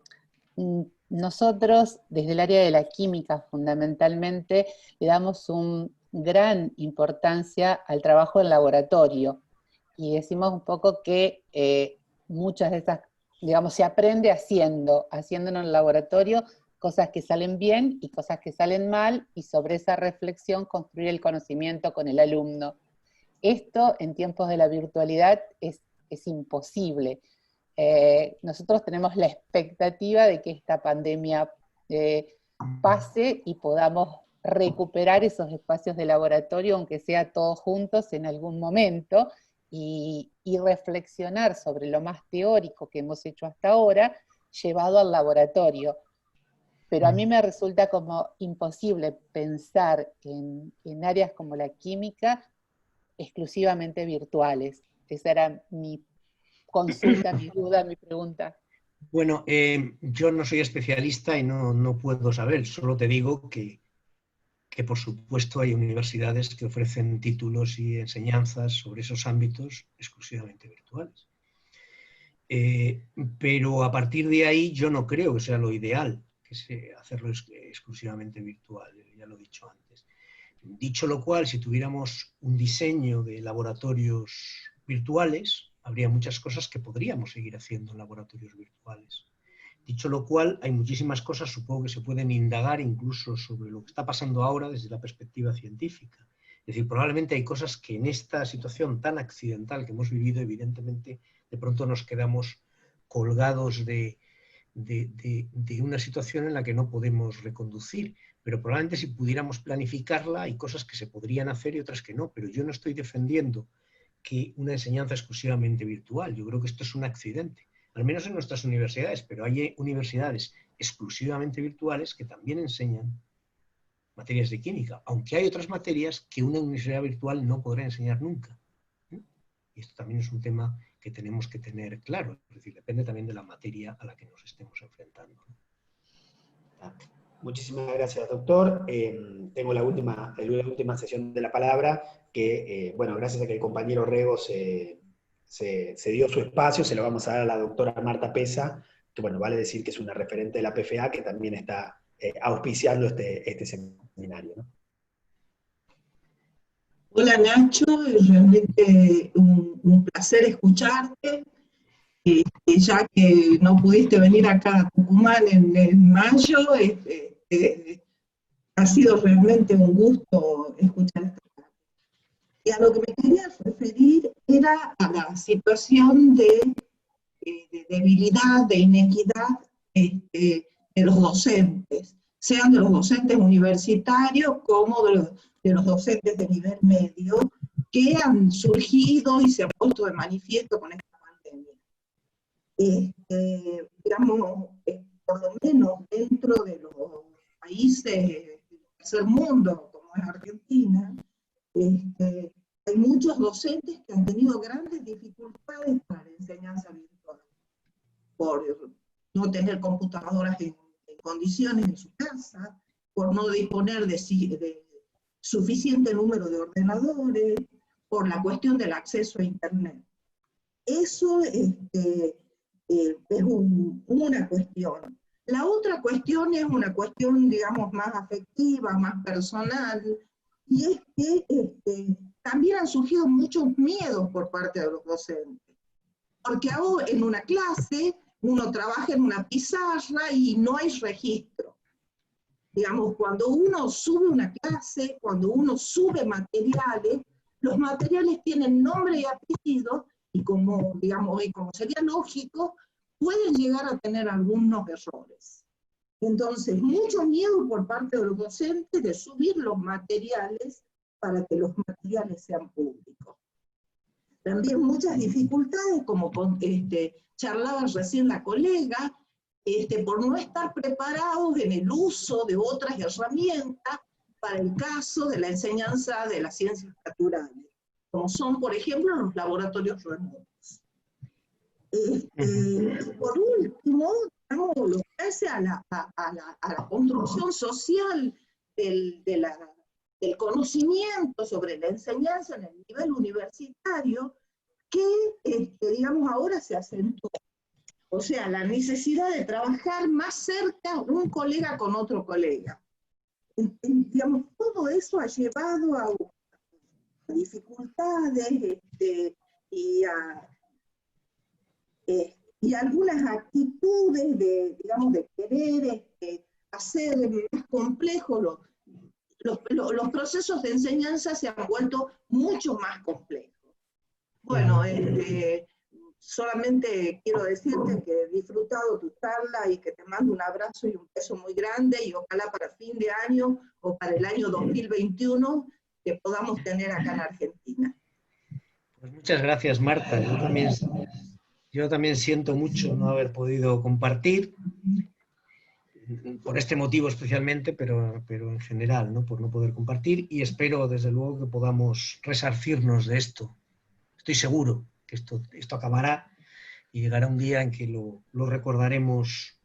Speaker 12: nosotros, desde el área de la química fundamentalmente, le damos una gran importancia al trabajo en laboratorio, y decimos un poco que muchas de esas, digamos, se aprende haciendo en el laboratorio, cosas que salen bien y cosas que salen mal, y sobre esa reflexión construir el conocimiento con el alumno. Esto en tiempos de la virtualidad es imposible. Nosotros tenemos la expectativa de que esta pandemia pase y podamos recuperar esos espacios de laboratorio, aunque sea todos juntos en algún momento, y reflexionar sobre lo más teórico que hemos hecho hasta ahora, llevado al laboratorio. Pero a mí me resulta como imposible pensar en áreas como la química exclusivamente virtuales. Esa era mi consulta, mi duda, mi pregunta.
Speaker 4: Bueno, yo no soy especialista y no puedo saber, solo te digo que por supuesto hay universidades que ofrecen títulos y enseñanzas sobre esos ámbitos exclusivamente virtuales. Pero a partir de ahí yo no creo que sea lo ideal, hacerlo exclusivamente virtual, ya lo he dicho antes. Dicho lo cual, si tuviéramos un diseño de laboratorios virtuales, habría muchas cosas que podríamos seguir haciendo en laboratorios virtuales. Dicho lo cual, hay muchísimas cosas, supongo, que se pueden indagar incluso sobre lo que está pasando ahora desde la perspectiva científica. Es decir, probablemente hay cosas que en esta situación tan accidental que hemos vivido, evidentemente, de pronto nos quedamos colgados de una situación en la que no podemos reconducir. Pero probablemente si pudiéramos planificarla, hay cosas que se podrían hacer y otras que no. Pero yo no estoy defendiendo que una enseñanza exclusivamente virtual. Yo creo que esto es un accidente, al menos en nuestras universidades, pero hay universidades exclusivamente virtuales que también enseñan materias de química, aunque hay otras materias que una universidad virtual no podrá enseñar nunca. Y esto también es un tema que tenemos que tener claro, es decir, depende también de la materia a la que nos estemos enfrentando.
Speaker 1: Muchísimas gracias, doctor. Tengo la última sesión de la palabra, que, bueno, gracias a que el compañero Rego se dio su espacio, se lo vamos a dar a la doctora Marta Pesa, que, bueno, vale decir que es una referente de la PFA, que también está auspiciando este seminario, ¿no?
Speaker 13: Hola Nacho, es realmente un placer escucharte, ya que no pudiste venir acá a Tucumán en mayo, ha sido realmente un gusto escucharte. Y a lo que me quería referir era a la situación de debilidad, de inequidad de los docentes, sean de los docentes universitarios como de los docentes de nivel medio, que han surgido y se han puesto de manifiesto con esta pandemia. Digamos, por lo menos dentro de los países del tercer mundo, como es Argentina, hay muchos docentes que han tenido grandes dificultades para la enseñanza virtual, por no tener computadoras en condiciones en su casa, por no disponer de suficiente número de ordenadores, por la cuestión del acceso a Internet. Eso es una cuestión. La otra cuestión es una cuestión, digamos, más afectiva, más personal, y es que también han surgido muchos miedos por parte de los docentes. Porque ahora en una clase uno trabaja en una pizarra y no hay registro. Digamos, cuando uno sube una clase, cuando uno sube materiales, los materiales tienen nombre y apellido, y como sería lógico, pueden llegar a tener algunos errores. Entonces, mucho miedo por parte de los docentes de subir los materiales para que los materiales sean públicos. También muchas dificultades, como charlaba recién la colega, por no estar preparados en el uso de otras herramientas para el caso de la enseñanza de las ciencias naturales, como son, por ejemplo, los laboratorios remotos. Por último, lo que hace a la construcción social del conocimiento sobre la enseñanza en el nivel universitario, que, digamos, ahora se acentúa. O sea, la necesidad de trabajar más cerca un colega con otro colega. Digamos, todo eso ha llevado a dificultades y algunas actitudes de querer hacer más complejos los procesos de enseñanza se han vuelto mucho más complejos. Bueno, solamente quiero decirte que he disfrutado tu charla y que te mando un abrazo y un beso muy grande, y ojalá para fin de año o para el año 2021 que podamos tener acá en Argentina.
Speaker 4: Pues muchas gracias, Marta. Yo también siento mucho no haber podido compartir, por este motivo especialmente, pero en general, ¿no? Por no poder compartir, y espero desde luego que podamos resarcirnos de esto. Estoy seguro que esto acabará y llegará un día en que lo recordaremos.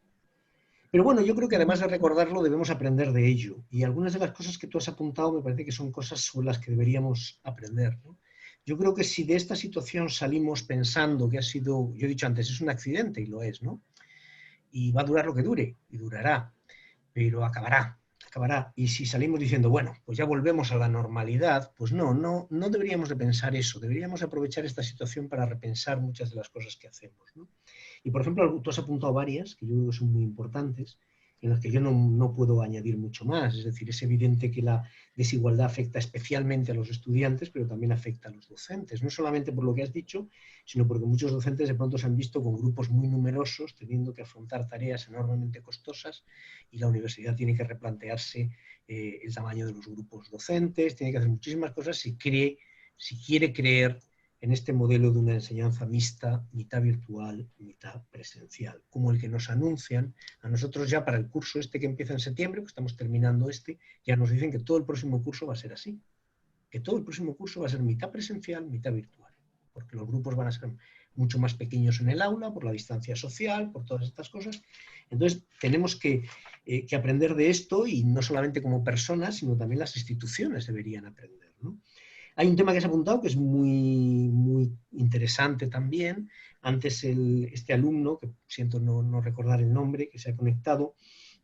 Speaker 4: Pero bueno, yo creo que además de recordarlo debemos aprender de ello, y algunas de las cosas que tú has apuntado me parece que son cosas sobre las que deberíamos aprender, ¿no? Yo creo que si de esta situación salimos pensando que ha sido, yo he dicho antes, es un accidente, y lo es, ¿no? Y va a durar lo que dure, y durará, pero acabará. Y si salimos diciendo, bueno, pues ya volvemos a la normalidad, pues no deberíamos de pensar eso, deberíamos aprovechar esta situación para repensar muchas de las cosas que hacemos, ¿no? Y por ejemplo, tú has apuntado varias, que yo creo que son muy importantes, en las que yo no puedo añadir mucho más. Es decir, es evidente que la desigualdad afecta especialmente a los estudiantes, pero también afecta a los docentes, no solamente por lo que has dicho, sino porque muchos docentes de pronto se han visto con grupos muy numerosos, teniendo que afrontar tareas enormemente costosas, y la universidad tiene que replantearse el tamaño de los grupos docentes, tiene que hacer muchísimas cosas si quiere creer en este modelo de una enseñanza mixta, mitad virtual, mitad presencial, como el que nos anuncian a nosotros ya para el curso este que empieza en septiembre, pues estamos terminando ya nos dicen que todo el próximo curso va a ser así, que todo el próximo curso va a ser mitad presencial, mitad virtual, porque los grupos van a ser mucho más pequeños en el aula, por la distancia social, por todas estas cosas. Entonces tenemos que aprender de esto, y no solamente como personas, sino también las instituciones deberían aprender, ¿no? Hay un tema que has apuntado que es muy, muy interesante también. Antes este alumno, que siento no recordar el nombre, que se ha conectado,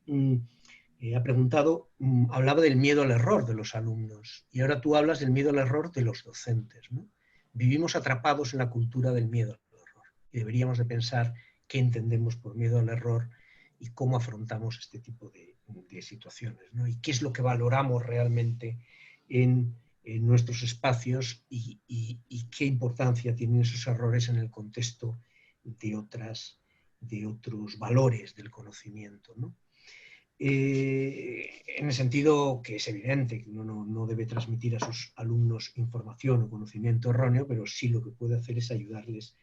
Speaker 4: ha preguntado, hablaba del miedo al error de los alumnos, y ahora tú hablas del miedo al error de los docentes, ¿no? Vivimos atrapados en la cultura del miedo al error, y deberíamos de pensar qué entendemos por miedo al error y cómo afrontamos este tipo de situaciones, ¿no? Y qué es lo que valoramos realmente en nuestros espacios, y qué importancia tienen esos errores en el contexto de otros valores del conocimiento, ¿no? En el sentido que es evidente que uno no debe transmitir a sus alumnos información o conocimiento erróneo, pero sí lo que puede hacer es ayudarles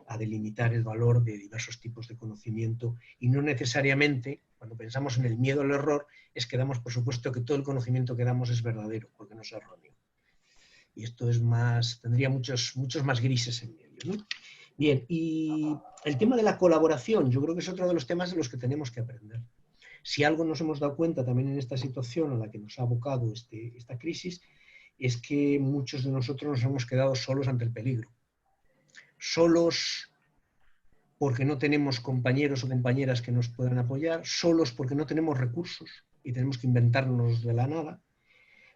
Speaker 4: a delimitar el valor de diversos tipos de conocimiento, y no necesariamente, cuando pensamos en el miedo al error, es que damos por supuesto que todo el conocimiento que damos es verdadero, porque no es erróneo. Y esto es más, tendría muchos más grises en medio, ¿no? Bien, y el tema de la colaboración, yo creo que es otro de los temas de los que tenemos que aprender. Si algo nos hemos dado cuenta también en esta situación a la que nos ha abocado esta crisis, es que muchos de nosotros nos hemos quedado solos ante el peligro. Solos porque no tenemos compañeros o compañeras que nos puedan apoyar, solos porque no tenemos recursos y tenemos que inventarnos de la nada,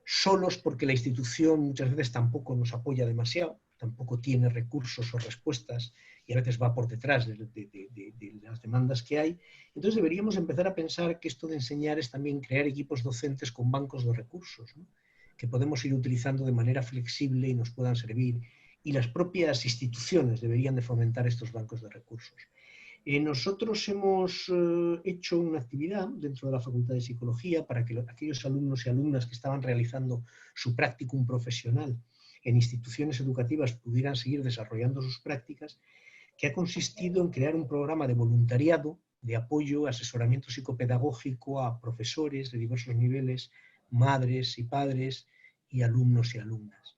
Speaker 4: solos porque la institución muchas veces tampoco nos apoya demasiado, tampoco tiene recursos o respuestas y a veces va por detrás de las demandas que hay. Entonces deberíamos empezar a pensar que esto de enseñar es también crear equipos docentes con bancos de recursos, ¿no? Que podemos ir utilizando de manera flexible y nos puedan servir. Y las propias instituciones deberían de fomentar estos bancos de recursos. Nosotros hemos hecho una actividad dentro de la Facultad de Psicología para que aquellos alumnos y alumnas que estaban realizando su practicum profesional en instituciones educativas pudieran seguir desarrollando sus prácticas, que ha consistido en crear un programa de voluntariado, de apoyo, asesoramiento psicopedagógico a profesores de diversos niveles, madres y padres y alumnos y alumnas.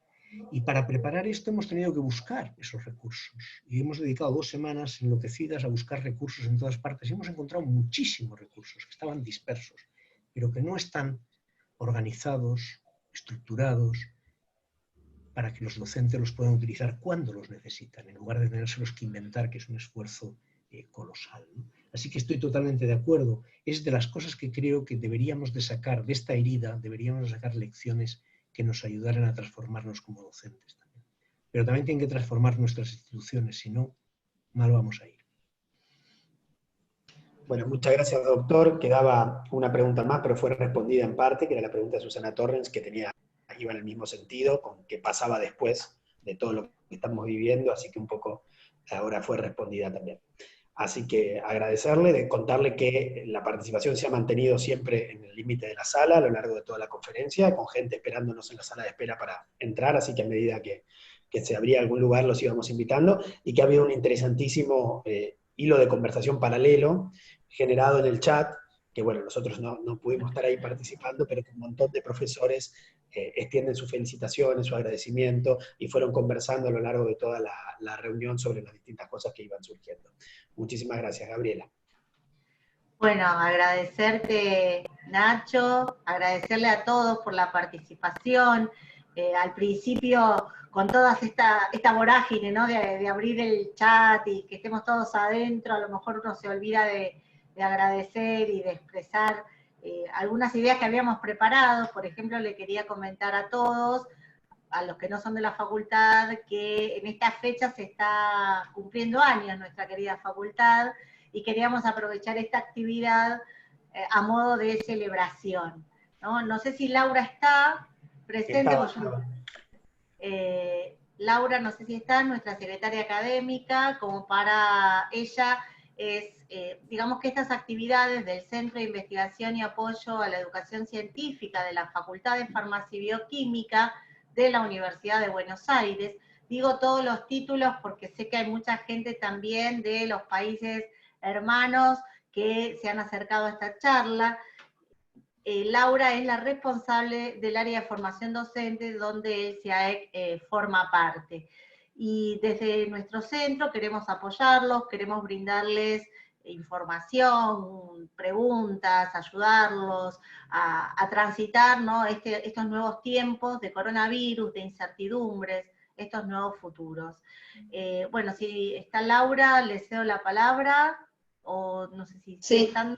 Speaker 4: Y para preparar esto hemos tenido que buscar esos recursos. Y hemos dedicado 2 semanas enloquecidas a buscar recursos en todas partes. Y hemos encontrado muchísimos recursos que estaban dispersos, pero que no están organizados, estructurados, para que los docentes los puedan utilizar cuando los necesitan, en lugar de tenérselos que inventar, que es un esfuerzo colosal, ¿no? Así que estoy totalmente de acuerdo. Es de las cosas que creo que deberíamos de sacar de esta herida, deberíamos de sacar lecciones que nos ayudaran a transformarnos como docentes también. Pero también tienen que transformar nuestras instituciones, si no, mal vamos a ir.
Speaker 1: Bueno, muchas gracias, doctor. Quedaba una pregunta más, pero fue respondida en parte, que era la pregunta de Susana Torrens, que iba en el mismo sentido, con qué pasaba después de todo lo que estamos viviendo, así que un poco ahora fue respondida también. Así que agradecerle, de contarle que la participación se ha mantenido siempre en el límite de la sala a lo largo de toda la conferencia, con gente esperándonos en la sala de espera para entrar, así que a medida que se abría algún lugar los íbamos invitando, y que ha habido un interesantísimo hilo de conversación paralelo generado en el chat, que bueno, nosotros no pudimos estar ahí participando, pero que un montón de profesores extienden sus felicitaciones, su agradecimiento, y fueron conversando a lo largo de toda la reunión sobre las distintas cosas que iban surgiendo. Muchísimas gracias, Gabriela.
Speaker 2: Bueno, agradecerte, Nacho, agradecerle a todos por la participación. Al principio, con toda esta vorágine, ¿no? de abrir el chat y que estemos todos adentro, a lo mejor uno se olvida de agradecer y de expresar algunas ideas que habíamos preparado. Por ejemplo, le quería comentar a todos, a los que no son de la facultad, que en esta fecha se está cumpliendo años nuestra querida facultad, y queríamos aprovechar esta actividad a modo de celebración, ¿no? No sé si Laura está presente. Laura, no sé si está, nuestra secretaria académica, como para ella es, digamos que estas actividades del Centro de Investigación y Apoyo a la Educación Científica de la Facultad de Farmacia y Bioquímica de la Universidad de Buenos Aires. Digo todos los títulos porque sé que hay mucha gente también de los países hermanos que se han acercado a esta charla. Laura es la responsable del área de formación docente, donde el CIAEC forma parte. Y desde nuestro centro queremos apoyarlos, queremos brindarles información, preguntas, ayudarlos a transitar, ¿no? estos nuevos tiempos de coronavirus, de incertidumbres, estos nuevos futuros. Bueno, si está Laura, le cedo la palabra, o no sé si...
Speaker 14: Sí.
Speaker 2: Están...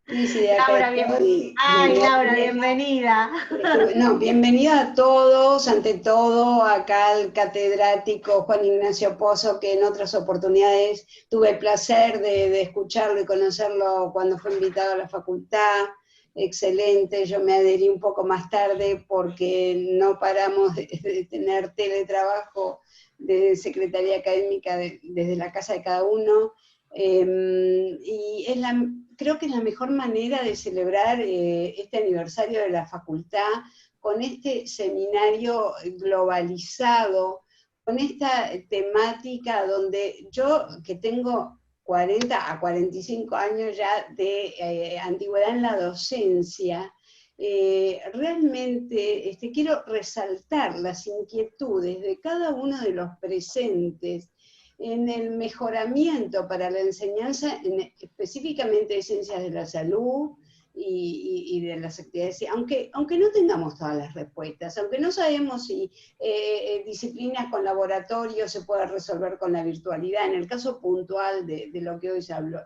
Speaker 14: Sí,
Speaker 2: Laura, Laura, bienvenida.
Speaker 14: No, bienvenida a todos, ante todo acá al catedrático Juan Ignacio Pozo, que en otras oportunidades tuve el placer de escucharlo y conocerlo cuando fue invitado a la facultad. Excelente, yo me adherí un poco más tarde porque no paramos de tener teletrabajo de Secretaría Académica desde la casa de cada uno. Y creo que es la mejor manera de celebrar este aniversario de la facultad, con este seminario globalizado, con esta temática donde yo, que tengo 40 a 45 años ya de antigüedad en la docencia, realmente quiero resaltar las inquietudes de cada uno de los presentes en el mejoramiento para la enseñanza, específicamente de ciencias de la salud y de las actividades, aunque no tengamos todas las respuestas, aunque no sabemos si disciplinas con laboratorio se puede resolver con la virtualidad, en el caso puntual de lo que hoy se habló.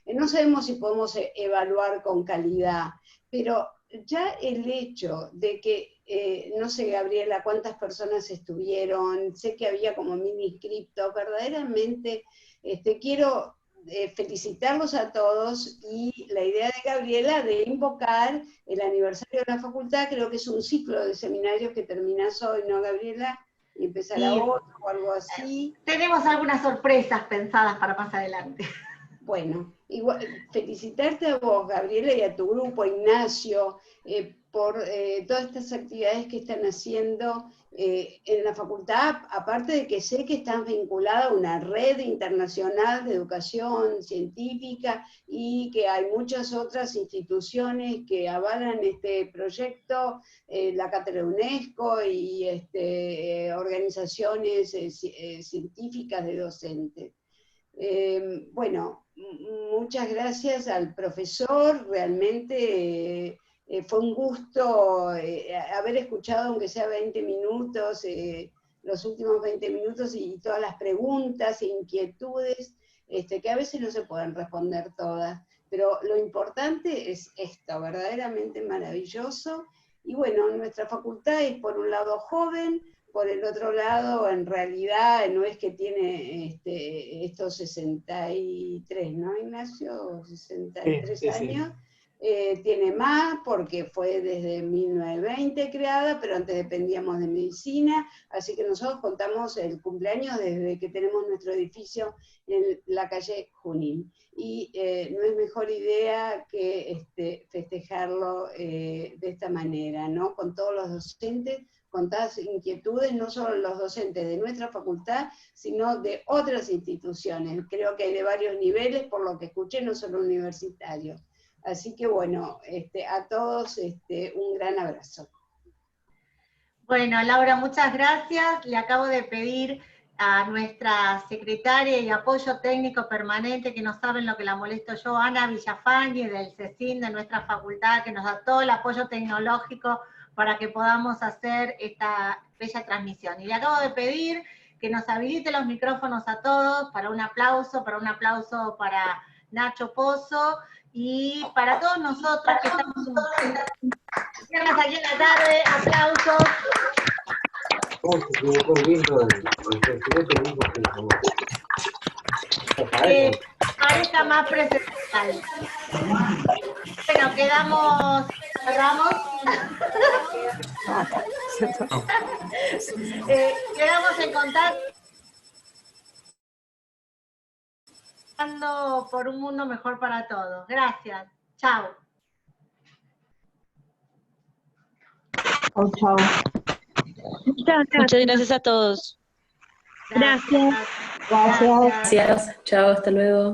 Speaker 14: No sabemos si podemos evaluar con calidad, pero ya el hecho de que, no sé, Gabriela, cuántas personas estuvieron, sé que había como mini cripto, verdaderamente quiero felicitarlos a todos, y la idea de Gabriela de invocar el aniversario de la facultad, creo que es un ciclo de seminarios que terminás hoy, ¿no, Gabriela? Y empezará otro o algo así.
Speaker 2: Tenemos algunas sorpresas pensadas para más adelante.
Speaker 14: Bueno, igual, felicitarte a vos, Gabriela, y a tu grupo, Ignacio, por todas estas actividades que están haciendo en la facultad, aparte de que sé que están vinculadas a una red internacional de educación científica y que hay muchas otras instituciones que avalan este proyecto, la Cátedra de UNESCO y organizaciones científicas de docentes. Bueno, muchas gracias al profesor, realmente fue un gusto haber escuchado, aunque sea 20 minutos, los últimos 20 minutos y todas las preguntas e inquietudes, que a veces no se pueden responder todas, pero lo importante es esto, verdaderamente maravilloso. Y bueno, nuestra facultad es por un lado joven, por el otro lado, en realidad, no es que tiene estos 63, ¿no, Ignacio? 63
Speaker 1: sí,
Speaker 14: años. Tiene más porque fue desde 1920 creada, pero antes dependíamos de medicina, así que nosotros contamos el cumpleaños desde que tenemos nuestro edificio en la calle Junín. Y no es mejor idea que festejarlo de esta manera, ¿no? Con todos los docentes, con tantas inquietudes, no solo los docentes de nuestra facultad, sino de otras instituciones. Creo que hay de varios niveles, por lo que escuché, no solo universitarios. Así que bueno, a todos un gran abrazo.
Speaker 2: Bueno, Laura, muchas gracias. Le acabo de pedir a nuestra secretaria y apoyo técnico permanente, que no saben lo que la molesto yo, Ana Villafañe, del CECIN, de nuestra facultad, que nos da todo el apoyo tecnológico para que podamos hacer esta bella transmisión. Y le acabo de pedir que nos habilite los micrófonos a todos para un aplauso para Nacho Pozo, y para todos nosotros que estamos aquí en la tarde, aplausos. Parezca más presencial. Bueno, cerramos. Quedamos en contacto por un mundo mejor para todos. Gracias. Chao.
Speaker 7: Chao. Muchas gracias a todos.
Speaker 2: Gracias.
Speaker 15: Gracias. Chao, hasta luego.